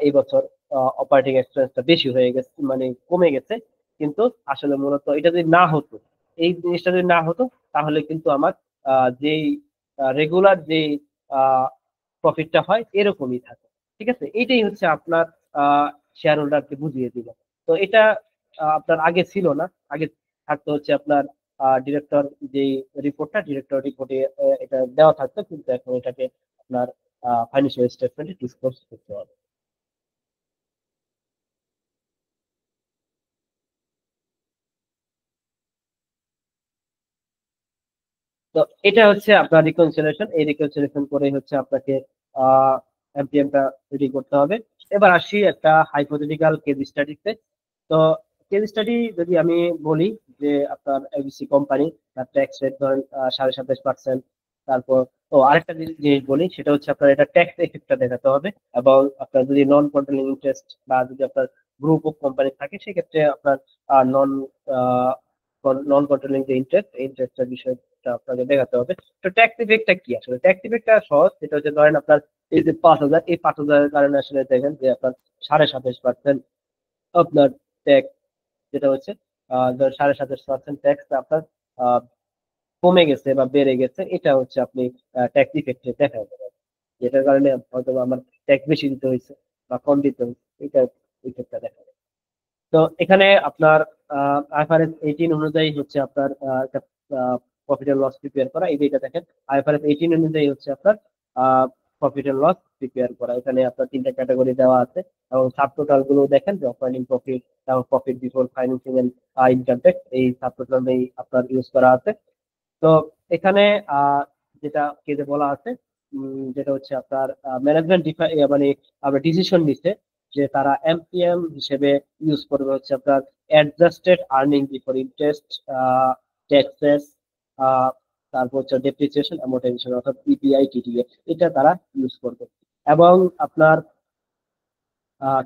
এই বছর অপারেটিং এক্সপেন্সটা বেশি হয়ে গেছে, মানে কমে গেছে। কিন্তু আসলে মূলত এটা যদি না হতো, এই জিনিসটা যদি না হতো, তাহলে কিন্তু আমার যেই রেগুলার যে প্রফিটটা হয় এরকমই থাকে। ঠিক আছে, এইটাই হচ্ছে আপনার শেয়ার হোল্ডারকে বুঝিয়ে দিল। তো এটা আপনার আগে ছিল না। আগে থাকতো হচ্ছে আপনার ডিরেক্টর যে রিপোর্টটা, ডিরেক্টর রিপোর্টে এটা দেওয়া থাকতো, কিন্তু এখন এটাকে আপনার ফাইন্যান্সিয়াল স্টেটমেন্টে ডিসক্লোজ করতে হবে। তো এটা হচ্ছে আপনার রিকনসিলিয়েশন। এই রিকনসিলিয়েশন করে হচ্ছে আপনাকে এমপিএমটা রেডি করতে হবে। এবার আসি একটা হাইপোথেটিক্যাল কেস স্টাডিতে। তো কেস স্টাডি যদি আমি বলি, যে আপনার এবিসি কোম্পানি, তার ট্যাক্স রেট ধরেন 27.5%। তারপর আরেকটা জিনিস বলি, সেটা হচ্ছে আপনার এটা ট্যাক্স এফেক্টটা দেখাতে হবে। এবং আপনার যদি নন কন্ট্রোলিং ইন্টারেস্ট বা যদি আপনার গ্রুপ অফ কোম্পানি থাকে, সেক্ষেত্রে আপনার নন নন কন্ট্রোলিং যে ইন্টারেস্ট, এই ইন্টারেস্টের বিষয়টা আপনাকে দেখাতে হবে। তো ট্যাক্স ইফেক্টটা কি? আসলে ট্যাক্স ইফেক্টটা সহজ। সেটা হচ্ছে ধরেন আপনার এই যে 5,000, এই 5,000-এর কারণে আসলে দেখেন যে আপনার 27.5% আপনার ট্যাক্স, যেটা হচ্ছে 27.5% ট্যাক্স আপনার আহ, কমে গেছে বা বেড়ে গেছে। এটা হচ্ছে আপনি ট্যাক্স ইফেক্টে দেখা যাবে, যেটার কারণে হয়তো আমার ট্যাক্স বেশি দিতে হয়েছে বা কম দিতে হয়েছে, এটা ইফেক্টটা দেখা যায়। তো এখানে আপনার আইএফআরএস 18 অনুযায়ী হচ্ছে আপনার প্রফিট এন্ড লস প্রিপেয়ার করা। এই যে এটা দেখেন, আইএফআরএস 18 অনুযায়ী হচ্ছে আপনার প্রফিট এন্ড লস প্রিপেয়ার করা। এখানে আপনার তিনটা ক্যাটাগরি দেওয়া আছে, এবং সাব টোটাল গুলো দেখেন, যে অপারেটিং প্রফিট, তারপর profit before financing and income tax, এই সাব টোটাল আপনার ইউজ করা আছে। তো এখানে যেটা কেজে বলা আছে, যেটা হচ্ছে আপনার ম্যানেজমেন্ট মানে আমরা ডিসিশন নিচ্ছে যে তারা এমপিএম হিসেবে ইউজ করবে হচ্ছে আপনার adjusted earning before interest, taxes, তারপর হচ্ছে ডেপ্রিসিয়েশন অ্যামortization, অর্থাৎ ইপিআই টিটিএ, এটা তারা ইউজ করবে। এবং আপনার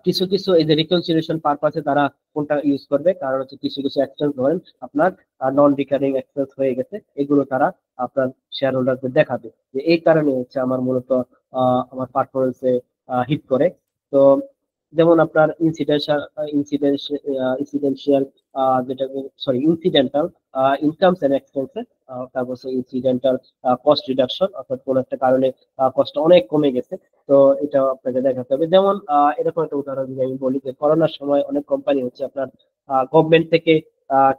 কিছু কিছু এই যে রিকনসিলিয়েশন পারপাসে তারা কোনটা ইউজ করবে, কারণ হচ্ছে কিছু কিছু এক্সপেন্স ধরেন আপনার নন রিকারিং এক্সপেন্স হয়ে গেছে, এগুলো তারা আপনার শেয়ার হোল্ডারকে দেখাবে যে এই কারণে হচ্ছে আমার মূলত আমার পারফরমেন্সে হিট করে। তো যেমন আপনার ইনসিডেন্সিয়াল ইনসিডেন্সিয়াল যেটা, sorry, incidental incomes and expenses, তারপর ইনসিডেন্টাল কস্ট রিডাকশন, অর্থাৎ কোনো একটা কারণে কষ্ট অনেক কমে গেছে। তো এটা আপনাকে দেখাতে হবে। যেমন এরকম একটা উদাহরণ যদি আমি বলি, যে করোনার সময় অনেক কোম্পানি হচ্ছে আপনার গভর্নমেন্ট থেকে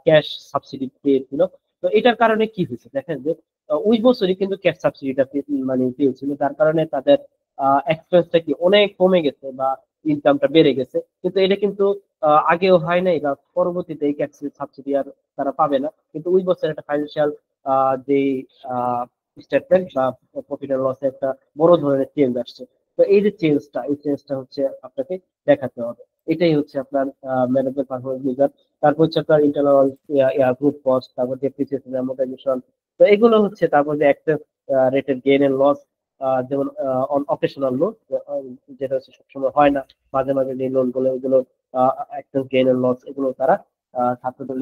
ক্যাশ সাবসিডি পেয়েছিল। তো এটার কারণে কি হয়েছে দেখেন, যে ওই বছরই কিন্তু ক্যাশ সাবসিডিটা মানে পেয়েছিল, যার কারণে তাদের এক্সপেন্সটা কি অনেক কমে গেছে বা ইনকামটা বেড়ে গেছে। কিন্তু এটা কিন্তু আগেও হয় নাই, বা পরবর্তীতে এই ক্যাশ সাবসিডি আর তারা পাবে না। কিন্তু ওই বছর একটা ফাইন্যান্সিয়াল যে স্টেটমেন্ট বা প্রফিট এন্ড লসে একটা বড় ধরনের চেঞ্জ আসছে। তো এই যে চেঞ্জটা, এই চেঞ্জটা হচ্ছে আপনাকে দেখাতে হবে। এটাই হচ্ছে আপনার ম্যানেজমেন্ট পারফরমেন্স মেজার। তারপর হচ্ছে আপনার ইন্টারনাল গ্রুপ কস্ট, তারপর ডেপ্রিসিয়েশন অ্যামortization। তো এগুলো হচ্ছে, তারপর যে excess rated gain and loss, যেমন অন অকেশনাল লোন, যেটা হচ্ছে সবসময় হয় না, মাঝে মাঝে যে লোন গুলো, এগুলো এক্সেস গেইন এন্ড লস, এগুলো তারা ছাত্রদের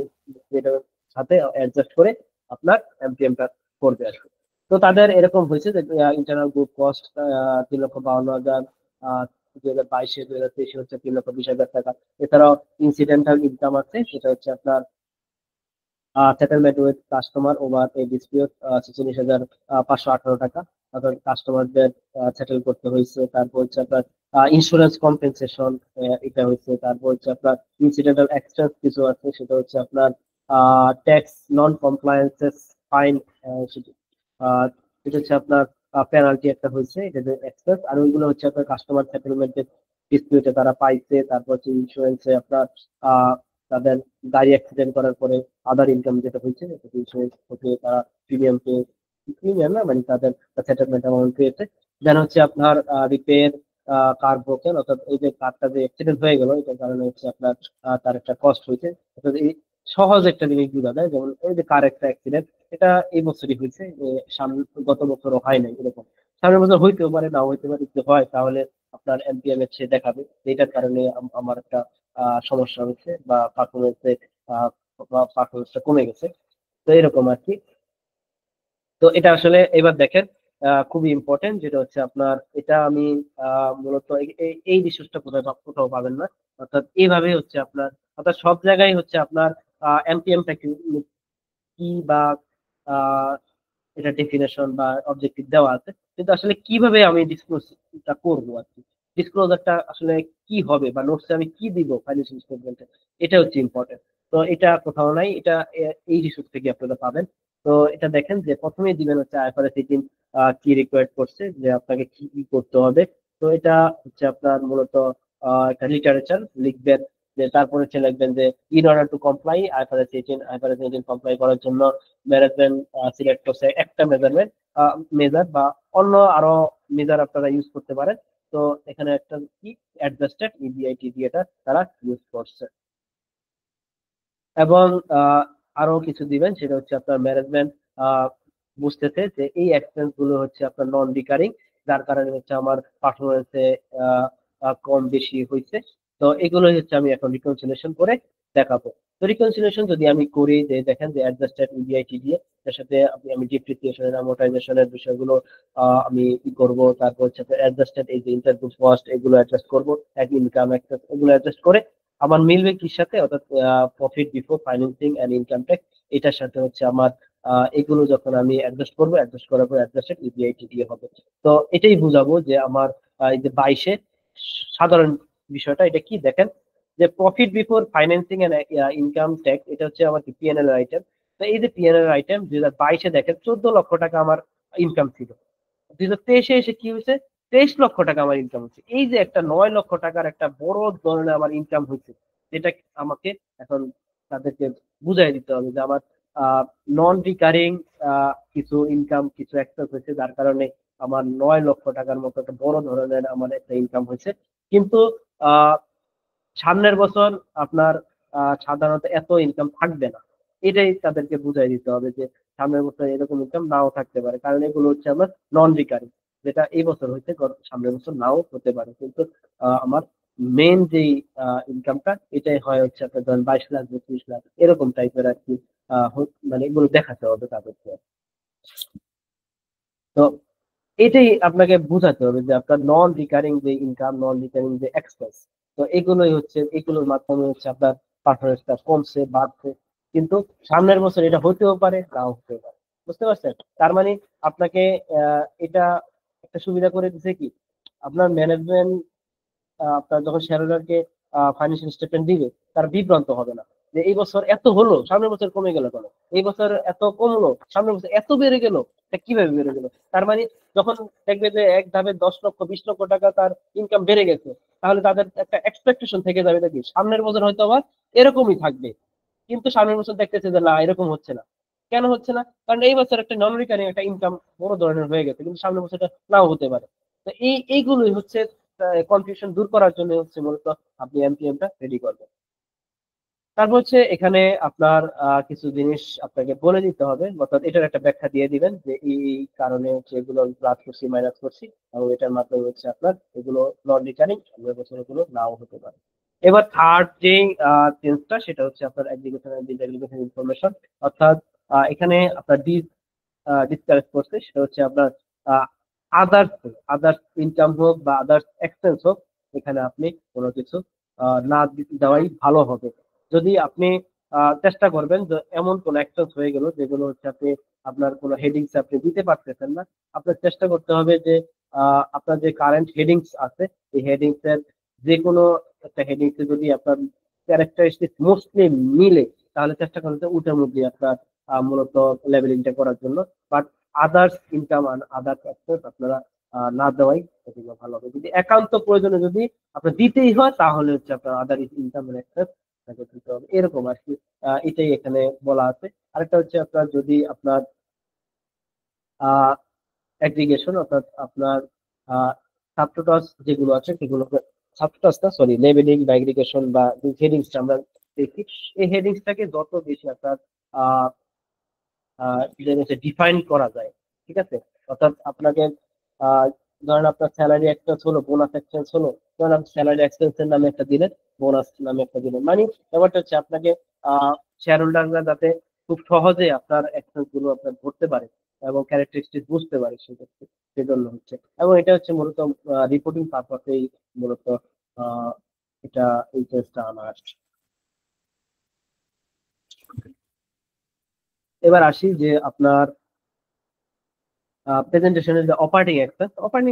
যেটার সাথে অ্যাডজাস্ট করে আপনার এমপিএমটা করবে আর কি। তো তাদের এরকম হয়েছে যে ইন্টারনাল গ্রুপ কস্ট 3,52,000, 2022-এ 2023-এ হচ্ছে 3,20,000 টাকা। এছাড়াও ইনসিডেন্টাল ইনকাম আছে, সেটা হচ্ছে আপনার settlement with customer over a dispute 46,518 টাকা, অর্থাৎ কাস্টমারদের সেটেল করতে হয়েছে। তারপর হচ্ছে আপনার ইন্স্যুরেন্স কম্পেনসেশন, এটা হচ্ছে। তারপর হচ্ছে আপনার ইনসিডেন্টাল এক্সট্রা কিছু আছে, সেটা হচ্ছে আপনার ট্যাক্স নন কমপ্লায়েন্সেস ফাইন, এটা হচ্ছে আপনার পেনাল্টি একটা হয়েছে, এটা যে এক্সেস, আর ওইগুলো হচ্ছে আপনার কাস্টমার সেটেলমেন্টের ডিসপিউটে তারা পাইছে, তারপর হচ্ছে ইন্স্যুরেন্সে আপনার আহ তাদের গাড়ি অ্যাক্সিডেন্ট করার পরে আদার ইনকাম যেটা হয়েছে ইন্স্যুরেন্স থেকে তারা প্রিমিয়াম পে, প্রিমিয়াম না মানে তাদের সেটেলমেন্ট অ্যামাউন্ট পেয়েছে। দেন হচ্ছে আপনার রিপেয়ার কার ব্রোকেন, অর্থাৎ এই যে কারটা যে অ্যাক্সিডেন্ট হয়ে গেল এটার কারণে হচ্ছে আপনার তার একটা কস্ট হয়েছে। অর্থাৎ এই সহজ একটা জিনিস বোঝা যায়, যেমন এই যে কার একটা অ্যাক্সিডেন্ট, এটা এই বছরই হয়েছে, সামনে গত বছরও হয় নাই এরকম, সামনের বছর হইতেও পারে নাও হইতে পারে, যদি হয় তাহলে আপনার এমপিএম এর সে দেখাবে যে এটার কারণে আমার একটা সমস্যা হয়েছে বা পারফরমেন্সটা কমে গেছে। তো এরকম আর কি। তো এটা আসলে এবার দেখেন খুবই ইম্পর্টেন্ট, যেটা হচ্ছে আপনার এটা আমি মূলত এই রিসোর্সটা কোথাও পাবেন না। অর্থাৎ এইভাবে হচ্ছে আপনার, অর্থাৎ সব জায়গায় হচ্ছে আপনার এমপিএমটা কি বা আহ, এটা ডেফিনেশন বা অবজেক্টিভ দেওয়া আছে, কিন্তু আসলে কিভাবে আমি ডিসক্লোজটা করবো আর কি, ডিসক্লোজারটা আসলে কি হবে বা নোটসে আমি কি দিব ফাইন্যান্সিয়াল স্টেটমেন্টে, এটা হচ্ছে ইম্পর্টেন্ট। তো এটা কোথাও নাই, এটা এই রিসোর্স থেকে আপনারা পাবেন। তো এটা দেখেন যে প্রথমেই দিবেন হচ্ছে আইফআরএস 18 কি রিকোয়ার্ড করছে যে আপনাকে কি কি করতে হবে। তো এটা হচ্ছে আপনার মূলত একটা লিটারেচার লিখবেন, যে তারপরে হচ্ছে লিখবেন যে in order to comply IFRS 18 comply করার জন্য ম্যানেজমেন্ট সিলেক্ট করছে একটা মেজারমেন্ট মেজার বা অন্য আরো মেজার আপনারা ইউজ করতে পারেন। তো এখানে একটা কি অ্যাডজাস্টেড ইবিআইটিডি এটা তারা ইউজ করছে। এবং আরো কিছু দিবেন, সেটা হচ্ছে আপনার ম্যানেজমেন্ট বুঝতেছে যে এই এক্সপেন্স গুলো হচ্ছে আপনার নন রিকারিং, যার কারণে হচ্ছে আমার পারফরমেন্সে কম বেশি হয়েছে। তো এগুলো হচ্ছে আমি এখন রিকনসিলেশন করে দেখাবো। তো রিকনসিলেশন যদি আমি করি, যে দেখেন যে অ্যাডজাস্টেড ইবিআইটি দিয়ে তার সাথে আমি ডিপ্রিসিয়েশন অ্যামortization বিষয়গুলো আমি ই করব, তারপর হচ্ছে অ্যাডজাস্টেড এই যে ইন্টারভিউ কস্ট এগুলো অ্যাডজাস্ট করব, এক ইনকাম এক্সেস এগুলো অ্যাডজাস্ট করে আমার মিলবে কির সাথে, অর্থাৎ profit before financing and income tax, এটার সাথে হচ্ছে আমার এগুলো যখন আমি অ্যাডজাস্ট করবো, অ্যাডজাস্ট করার পর অ্যাডজাস্টেড ইপিআইটি দিয়ে হবে। তো এটাই বুঝাবো যে আমার এই যে 22-এ সাধারণ বিষয়টা এটা কি দেখেন, যে profit before financing and income tax, এটা হচ্ছে আমার কি পিএনএল আইটেম। তো এই যে পিএনএল আইটেম 2022-এ দেখেন 14 লক্ষ টাকা আমার ইনকাম ছিল, 2023-এ এসে কি হয়েছে 23 লক্ষ টাকা আমার ইনকাম হচ্ছে। এই যে একটা 9 লক্ষ টাকার একটা বড় ধরনের আমার ইনকাম হচ্ছে, যেটা আমাকে এখন তাদেরকে বুঝাই দিতে হবে যে আমার নন রিকারিং কিছু ইনকাম কিছু এক্সেস হয়েছে, যার কারণে আমার 9 লক্ষ টাকার মতো একটা বড় ধরনের আমার একটা ইনকাম হয়েছে। কিন্তু আহ সামনের বছর আপনার সাধারণত এত ইনকাম থাকবে না, এটাই তাদেরকে বুঝাই দিতে হবে যে সামনের বছর এরকম ইনকাম নাও থাকতে পারে, কারণ এগুলো হচ্ছে আমার নন রিকারিং, যেটা এই বছর হচ্ছে সামনের বছর নাও হতে পারে। কিন্তু আমার মেন যেই ইনকামটা এটাই হয় হচ্ছে আপনার ধরেন 22 লাখ 30 লাখ এরকম টাইপের আর কি। মানে এগুলো দেখাতে হবে তাদেরকে। তো এটাই আপনাকে বোঝাতে হবে যে আপনার নন রিকারিং যে ইনকাম, নন রিকারিং যে এক্সপেন্স, তো এগুলোই হচ্ছে এগুলোর মাধ্যমে হচ্ছে আপনার পারফরমেন্সটা কমছে বাড়ছে। কিন্তু সামনের বছর এটা হতেও পারে নাও হতে পারে, বুঝতে পারছেন? তার মানে আপনাকে এটা একটা সুবিধা করে দিছে কি, আপনার ম্যানেজমেন্ট আপনার যখন শেয়ার হোল্ডারকে ফাইন্যান্সিয়াল স্টেটমেন্ট দিবে তার বিভ্রান্ত হবে না যে এই বছর এত হলো সামনের বছর কমে গেল কেন, এই বছর এত কমলো সামনের বছর এত বেড়ে গেল, এটা কিভাবে বেড়ে গেল। তার মানে যখন দেখবে যে এক ধাপে 10 লক্ষ 20 লক্ষ টাকা তার ইনকাম বেড়ে গেছে, তাহলে তাদের একটা এক্সপেকটেশন থেকে যাবে দেখি সামনের বছর হয়তো আবার এরকমই থাকবে। কিন্তু সামনের বছর দেখতেছে যে না এরকম হচ্ছে না। কেন হচ্ছে না? কারণ এই বছর একটা নন রিকারিং একটা ইনকাম বড় ধরনের হয়ে গেছে, কিন্তু সামনের বছরটা নাও হতে পারে। তো এইগুলোই হচ্ছে কনফিউশন দূর করার জন্য হচ্ছে মূলত আপনি এমপিএমটা রেডি করবেন। তারপর হচ্ছে এখানে আপনার কিছু জিনিস আপনাকে বলে দিতে হবে, অর্থাৎ এটার একটা ব্যাখ্যা দিয়ে দিবেন যে এই কারণে হচ্ছে এগুলো প্লাস করছি মাইনাস করছি, এবং এটার মাধ্যমে হচ্ছে আপনার এগুলো নন রিকারিং, সামনের বছর এগুলো নাও হতে পারে। এবার থার্ড যে চেঞ্জটা সেটা হচ্ছে আপনার এগ্রিগেশন এন্ড ডিসএগ্রিগেশন ইনফরমেশন, অর্থাৎ এখানে আপনার ডিসকারেজ করছে সেটা হচ্ছে আপনার আদার্স আদার্স ইনকাম হোক বা আদার্স এক্সপেন্স হোক, এখানে আপনি কোনো কিছু না দেওয়াই ভালো হবে। যদি আপনি চেষ্টা করবেন যে এমন কোন এক্সপেন্স হয়ে গেল যেগুলো হচ্ছে আপনি আপনার কোনো হেডিংস আপনি দিতে পারতেছেন না, আপনার চেষ্টা করতে হবে যে আপনার যে কারেন্ট হেডিংস আছে এই হেডিংস এর যে কোনো একটা হেডিংস যদি আপনার ক্যারেক্টারিস্টিক মোস্টলি মিলে, তাহলে চেষ্টা করতে ওটার মধ্যে আপনার মূলত লেভেলিংটা করার জন্য। বাট আদার্স ইনকাম আর আদার্স অ্যাক্সেস আপনারা না দেওয়াই সেগুলো ভালো হবে। যদি একান্ত প্রয়োজনে যদি আপনার দিতেই হয় তাহলে হচ্ছে আপনার আদার ইনকাম অ্যাক্সেস আপনাকে দিতে হবে, এরকম আর কি। এটাই এখানে বলা আছে। আরেকটা হচ্ছে আপনার যদি আপনার অ্যাগ্রিগেশন অর্থাৎ আপনার সাবটোটাস যেগুলো আছে সেগুলোকে, সাবটোটাস না সরি, লেবেলিং বা অ্যাগ্রিগেশন বা হেডিংস আমরা দেখি, এই হেডিংসটাকে যত বেশি আপনার ডিফাইন করা যায়, ঠিক আছে। অর্থাৎ আপনাকে আহ, ধরেন আপনার স্যালারি এক্সপেন্স হলো, বোনাস এক্সপেন্স হলো, ধরেন আপনি স্যালারি এক্সপেন্সের নামে একটা দিলেন, বোনাস নামে একটা দিলেন, মানে ব্যাপারটা হচ্ছে আপনাকে শেয়ার হোল্ডাররা যাতে খুব সহজে আপনার এক্সপেন্স গুলো আপনার ধরতে পারে এবং ক্যারেক্টারিস্টিক বুঝতে পারে সেক্ষেত্রে, সেজন্য হচ্ছে। এবং এটা হচ্ছে মূলত রিপোর্টিং পারপাসেই মূলত আহ, এটা এই চেঞ্জটা আনা আসছে। এবার আসি যে আপনার প্রেজেন্টেশনের যে অপারেটিং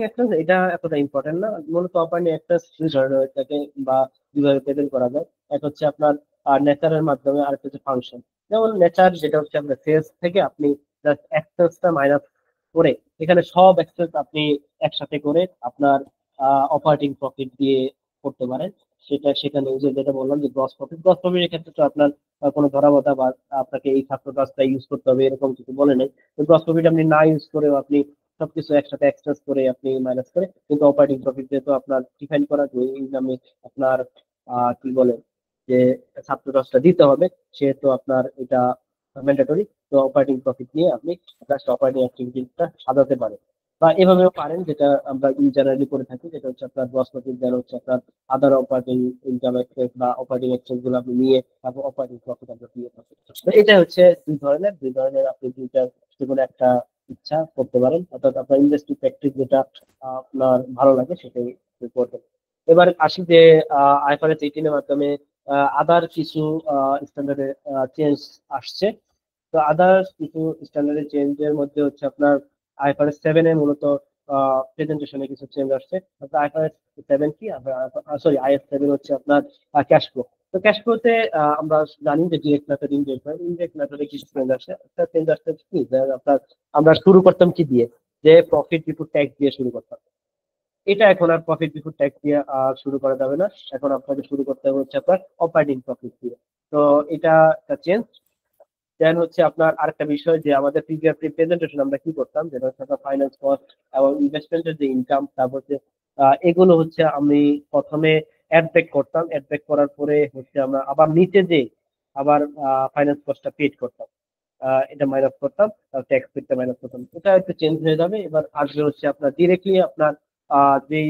এক্সপেন্স এটা এতটা ইম্পর্টেন্ট না। মূলত অপারেটিং এক্সপেন্স দুই ধরনের হয়ে থাকে বা দুইভাবে প্রেজেন্ট করা যায়। এক হচ্ছে আপনার নেচারের মাধ্যমে, আর একটা হচ্ছে ফাংশন। যেমন নেচার যেটা হচ্ছে আপনার সেলস থেকে আপনি জাস্ট এক্সপেন্সটা মাইনাস করে এখানে সব এক্সপেন্স আপনি একসাথে করে আপনার অপারেটিং প্রফিট দিয়ে করতে পারেন। সেটা সেখানে ওই যে যেটা বললাম যে গ্রস প্রফিটের ক্ষেত্রে তো আপনার কোনো ধরা বাধা বা আপনাকে এই ছাত্র কাজটা ইউজ করতে হবে এরকম কিছু বলে নাই। গ্রস প্রফিট আপনি না ইউজ করেও আপনি সবকিছু একসাথে এক্সট্রাস করে আপনি মাইনাস করে, কিন্তু অপারেটিং প্রফিট যেহেতু আপনার ডিফাইন করা যে এই নামে আপনার কি বলে যে ছাত্র কাজটা দিতে হবে, সেহেতু আপনার এটা ম্যান্ডেটরি। তো অপারেটিং প্রফিট নিয়ে আপনি জাস্ট অপারেটিং অ্যাক্টিভিটিসটা সাজাতে পারেন, বা এভাবেও পারেন যেটা আমরা জেনারেলি করে থাকি, যেটা হচ্ছে আপনার গ্রস প্রফিট যেন হচ্ছে আপনার আদার অপারেটিং ইনকাম এক্সপেন্স বা অপারেটিং এক্সপেন্স গুলো আপনি নিয়ে তারপর অপারেটিং প্রফিট আমরা দিয়ে থাকি। তো এটা হচ্ছে দুই ধরনের আপনি দুইটা যে কোনো একটা ইচ্ছা করতে পারেন, অর্থাৎ আপনার ইন্ডাস্ট্রি প্র্যাকটিস যেটা আপনার ভালো লাগে সেটাই করবেন। এবার আসি যে আইফারএস 18 এর মাধ্যমে আদার কিছু স্ট্যান্ডার্ডে চেঞ্জ আসছে। তো আদার্স কিছু স্ট্যান্ডার্ড চেঞ্জের মধ্যে হচ্ছে আপনার আইফারএস 7 এ মূলত প্রেজেন্টেশনে কিছু চেঞ্জ আসছে। আপনার আইফারএস 7 কি, সরি আইএস 7 হচ্ছে আপনার ক্যাশ ফ্লো। তো ক্যাশ ফ্লোতে আমরা জানি যে ডিরেক্ট মেথড, ইনডিরেক্ট মেথডে কিছু চেঞ্জ আসছে। একটা চেঞ্জ আসছে কি যে আপনার আমরা শুরু করতাম কি দিয়ে, যে প্রফিট বিফোর ট্যাক্স দিয়ে শুরু করতাম। এটা এখন আর প্রফিট বিফোর ট্যাক্স দিয়ে শুরু করা যাবে না। এখন আপনাকে শুরু করতে হবে হচ্ছে আপনার অপারেটিং প্রফিট দিয়ে। তো এটা একটা চেঞ্জ। দেন হচ্ছে আপনার আরেকটা বিষয় যে আমাদের প্রিভিয়াস প্রেজেন্টেশন আমরা কি করতাম, যেটা হচ্ছে আপনার ফাইন্যান্স কস্ট এবং ইনভেস্টমেন্টের যে ইনকাম, তারপর হচ্ছে এগুলো হচ্ছে আমি প্রথমে অ্যাড ব্যাক করতাম, অ্যাড ব্যাক করার পরে হচ্ছে আমরা আবার নিচে যে আবার ফাইন্যান্স কস্টটা পেড করতাম, এটা মাইনাস করতাম, ট্যাক্স পেডটা মাইনাস করতাম। এটা একটু চেঞ্জ হয়ে যাবে। এবার আসবে হচ্ছে আপনার ডিরেক্টলি আপনার যেই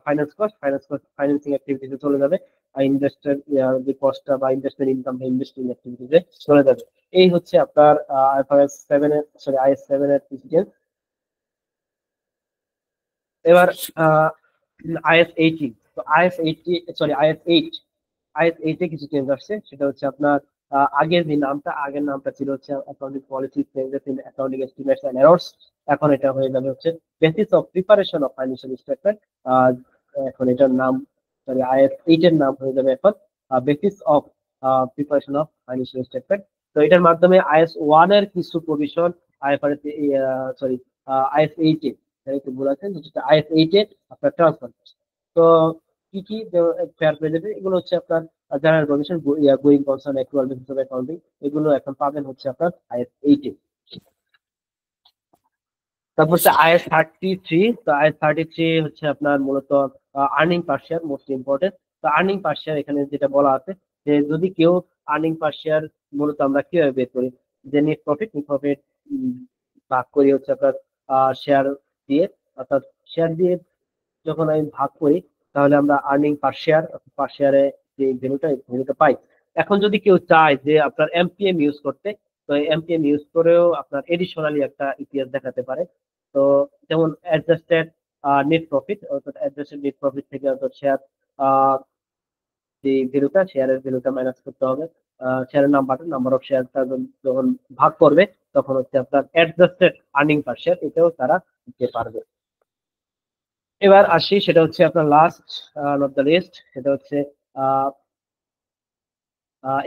ফাইন্যান্স কস্ট ফাইন্যান্সিং অ্যাক্টিভিটিতে চলে যাবে, আর ইনভেস্টের যে কস্টটা বা ইনভেস্টমেন্ট ইনকাম বা ইনভেস্টিং অ্যাক্টিভিটিতে চলে যাবে। এই হচ্ছে আপনার আইএফআরএস 7 এর, সরি আইএস 7 এর ডিটেইলস। এবার আইএস 18, তো আইএস 80 সরি আইএস 8 এ কিছু চেঞ্জ আসছে। সেটা হচ্ছে আপনার আগের নামটা ছিল হচ্ছে accounting policy changes in accounting estimates and errors. এখন এটা হয়ে যাবে হচ্ছে basis of preparation of financial statement. এখন এটার নাম, সরি আইএস 8 এর নাম হয়ে যাবে এখন basis of preparation of financial statement. তো এটার মাধ্যমে আইএস 1 এর কিছু প্রভিশন আইএফআরএস, সরি আইএস 8 এ, একটু ভুল আছে, যেটা আইএস 8 এ আপনার ট্রান্সফার। তো কি কি ফেয়ার পেয়ে যাবে এগুলো হচ্ছে আপনার general provision, going concern, accrual basis of accounting, এগুলো এখন পাবেন হচ্ছে আপনার আইএস 8 এ। তারপর হচ্ছে আইএস 33। তো আইএস 33 হচ্ছে আপনার মূলত আর্নিং পার শেয়ার, মোস্ট ইম্পর্টেন্ট। তো আর্নিং পার শেয়ার এখানে যেটা বলা আছে যে যদি কেউ আর্নিং পার শেয়ার, মূলত আমরা কিভাবে বের করি, যে নেট প্রফিট ভাগ করি হচ্ছে আপনার শেয়ার দিয়ে, অর্থাৎ শেয়ার দিয়ে যখন আমি ভাগ করি তাহলে আমরা আর্নিং পার শেয়ারে যে ভ্যালুটা পাই। এখন যদি কেউ চায় যে আপনার এমপিএম ইউজ করতে, তো এমপিএম ইউজ করেও আপনার এডিশনালি একটা ইপিএস দেখাতে পারে। তো যেমন অ্যাডজাস্টেড নেট প্রফিট, অর্থাৎ অ্যাডজাস্টেড নেট প্রফিট থেকে অর্থাৎ যে শেয়ারের ভ্যালুটা মাইনাস করতে হবে, শেয়ারের নাম্বার অফ শেয়ারটা যখন ভাগ করবে তখন হচ্ছে আপনার অ্যাডজাস্টেড আর্নিং পার শেয়ার, এটাও তারা দিতে পারবে। এবার আসি, সেটা হচ্ছে আপনার লাস্ট নট দ্য লিস্ট, সেটা হচ্ছে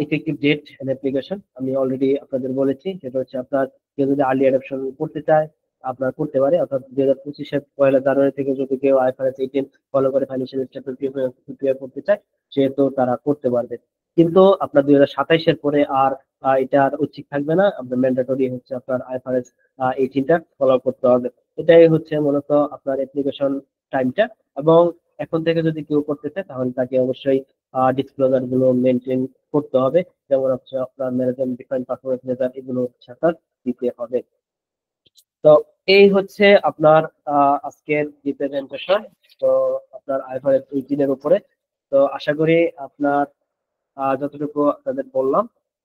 ইফেক্টিভ ডেট এন্ড অ্যাপ্লিকেশন। আমি অলরেডি আপনাদের বলেছি, সেটা হচ্ছে আপনার কেউ যদি আর্লি অ্যাডাপশন করতে চায় আপনার করতে পারে, অর্থাৎ 2025-এর 1 জানুয়ারি থেকে যদি কেউ আইফারএস 18 ফলো করে ফাইন্যান্সিয়াল স্টেটমেন্ট প্রিপেয়ার করতে চায়, সেহেতু তারা করতে পারবে। কিন্তু আপনার 2027-এর পরে আর এটা আর ঐচ্ছিক থাকবে না, আপনার ম্যান্ডেটরি হচ্ছে আপনার আইফারএস 18টা ফলো করতে হবে। এটাই হচ্ছে মূলত আপনার অ্যাপ্লিকেশন টাইমটা। এবং এখন থেকে যদি কেউ করতে চায় তাহলে তাকে অবশ্যই ডিসক্লোজার গুলো মেনটেন করতে হবে, যেমন হচ্ছে আপনার ম্যানেজমেন্ট ডিফাইন্ড পারফরমেন্স মেজার, এগুলো হচ্ছে আপনার দিতে হবে। তো এই হচ্ছে আপনার আজকের রিপ্রেজেন্টেশন, তো আপনার আইফারএস 18-এর উপরে। তো আশা করি আপনার যতটুকু আপনাদের বললাম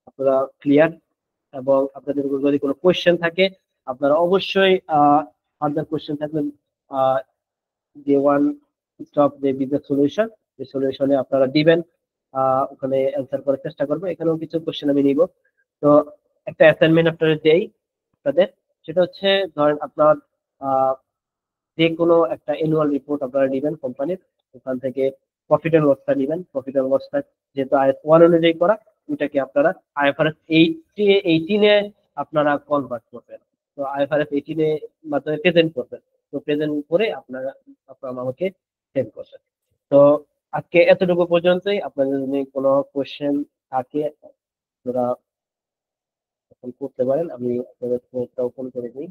আপনারা ক্লিয়ার, এবং আপনাদের যদি কোনো কোয়েশ্চেন থাকে আপনারা অবশ্যই ফার্দার কোয়েশ্চেন থাকলে যে ওয়ান স্টপ যে বিজনেস সলিউশন, এই সলিউশনে আপনারা দিবেন, ওখানে অ্যান্সার করার চেষ্টা করবো। এখানেও কিছু কোয়েশ্চেন আমি নিব। তো একটা অ্যাসাইনমেন্ট আপনারা দেই আপনাদের, সেটা হচ্ছে ধরেন আপনার যে কোনো একটা অ্যানুয়াল রিপোর্ট আপনারা নেবেন কোম্পানির, ওখান থেকে প্রফিট এন্ড লসটা নেবেন। প্রফিট এন্ড লসটা যেহেতু আইএস 1 অনুযায়ী করা, ওইটাকে আপনারা আইএফআরএস 18-এ আপনারা কনভার্ট করবেন। তো আইএফআরএস 18-এ মাধ্যমে প্রেজেন্ট করবেন। তো প্রেজেন্ট করে আপনারা আমাকে সেন্ড করবেন। তো আজকে এতটুকু পর্যন্তই। আপনাদের যদি কোনো কোয়েশ্চেন থাকে আপনারা এখন করতে পারেন। আমি আপনাদের ফোনটা ওপেন করে দিই।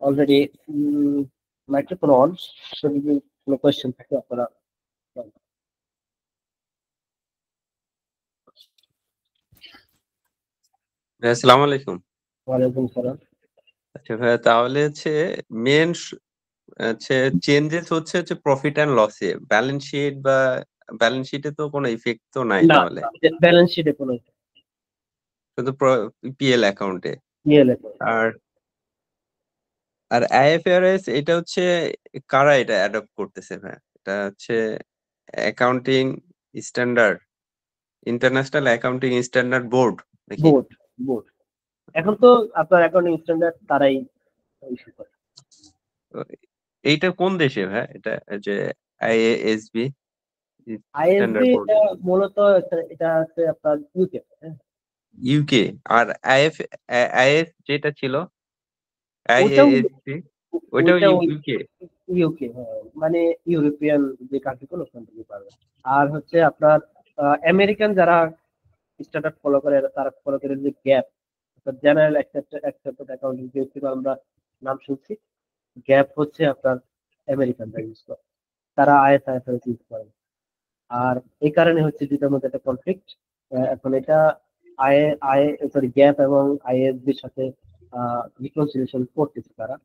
অলরেডি মাইক্রোফোন অন, যদি কোনো কোয়েশ্চেন থাকে আপনারা বলেন। আসসালামু আলাইকুম। ওয়ালাইকুম সালাম। আচ্ছা ভাইয়া, তাহলে হচ্ছে মেন হচ্ছে চেঞ্জেস হচ্ছে প্রফিট এন্ড লসে, ব্যালেন্স শিটে তো কোনো ইফেক্ট তো নাই না, তাহলে, ব্যালেন্স শিটে কোনো শুধু পিএল অ্যাকাউন্টে। নিয়ে লেখো। আর আর আইএফআরএস এটা হচ্ছে কারা এটা অ্যাডপ্ট করতেছে ভাই? এটা হচ্ছে accounting standard, international accounting standard board নাকি? Board, board. এখন তো আপনার অ্যাকাউন্টিং স্ট্যান্ডার্ড তারাই ইস্যু করে। এইটা কোন দেশে ভাই? এটা যে আইএএসবি আইএসবি স্ট্যান্ডার্ড বোর্ড, এটা মূলত এটা আছে আপনার ইউকে। ইউকে। আর আইএফ যেটা ছিল ওটাও আইএএসসি, ওইটাও ওইটাও ইউকে। ইউকে, মানে ইউরোপিয়ান যে কান্ট্রিগুলো ওখান থেকে পারবে। আর হচ্ছে আপনার আমেরিকান যারা স্ট্যান্ডার্ড ফলো করে, তারা ফলো করে যে গ্যাপ, জেনারেল অ্যাকসেপ্টেড অ্যাকাউন্টিং যেগুলো আমরা নাম শুনছি, গ্যাপ হচ্ছে আপনার আমেরিকান যারা ইউজ করে, তারা আইএফআরএস ইউজ করে। আর এই কারণে হচ্ছে দুটার মধ্যে একটা কনফ্লিক্ট। এখন এটা আই আই সরি গ্যাপ এবং আইএসবির সাথে রিকনসিলিয়েশন করতেছে তারা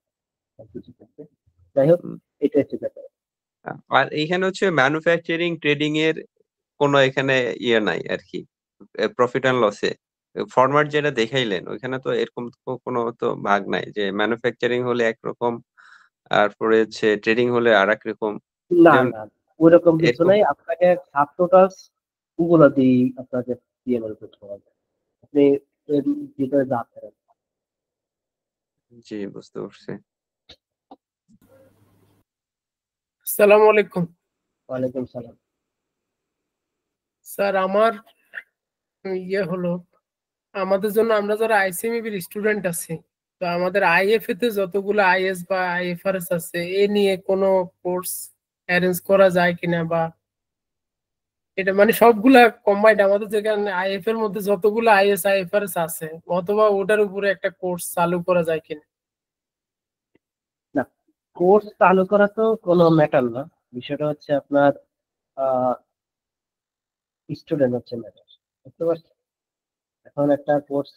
কিছু ক্ষেত্রে। যাই হোক, এটা হচ্ছে ব্যাপার। আর এইখানে হচ্ছে ম্যানুফ্যাকচারিং ট্রেডিং এর কোনো এখানে ইয়ে নাই আর কি, প্রফিট অ্যান্ড লসে ফরম্যাট যেটা দেখাইলেন ওইখানে তো এরকম কোনো তো ভাগ নাই যে ম্যানুফ্যাকচারিং হলে একরকম তারপরে হচ্ছে ট্রেডিং হলে আর এক রকম, না যেমন না, ওইরকম কিছু এরকম। নাই। আপনাকে সাব টোটালস ওগুলো দিয়ে আপনাকে পিএনএল করতে হবে। আপনি এর ভিতরে যা পারেন। জি, বুঝতে পারছি। আসসালামু আলাইকুম ওয়ালাইকুম সালাম। স্যার। আমার হলো আমাদের জন্য, আমরা যারা আইসিএমইবির স্টুডেন্ট আছি, তো আমাদের আইএফএ তে যতগুলো আইএস বা আইএফআরএস আছে এ নিয়ে কোনো কোর্স অ্যারেঞ্জ করা যায় কিনা, বা এটা মানে সবগুলা কম্বাইন্ড আমাদের যেখানে আইএফ এর মধ্যে যতগুলো আইএস আইএফআরএস আছে, অথবা ওটার উপরে একটা কোর্স চালু করা যায় কিনা। না, কোর্স চালু করা তো কোনো ম্যাটার না, বিষয়টা হচ্ছে আপনার স্টুডেন্ট হচ্ছে ম্যাটার। বুঝতে পারছেন? এখন একটা কোর্স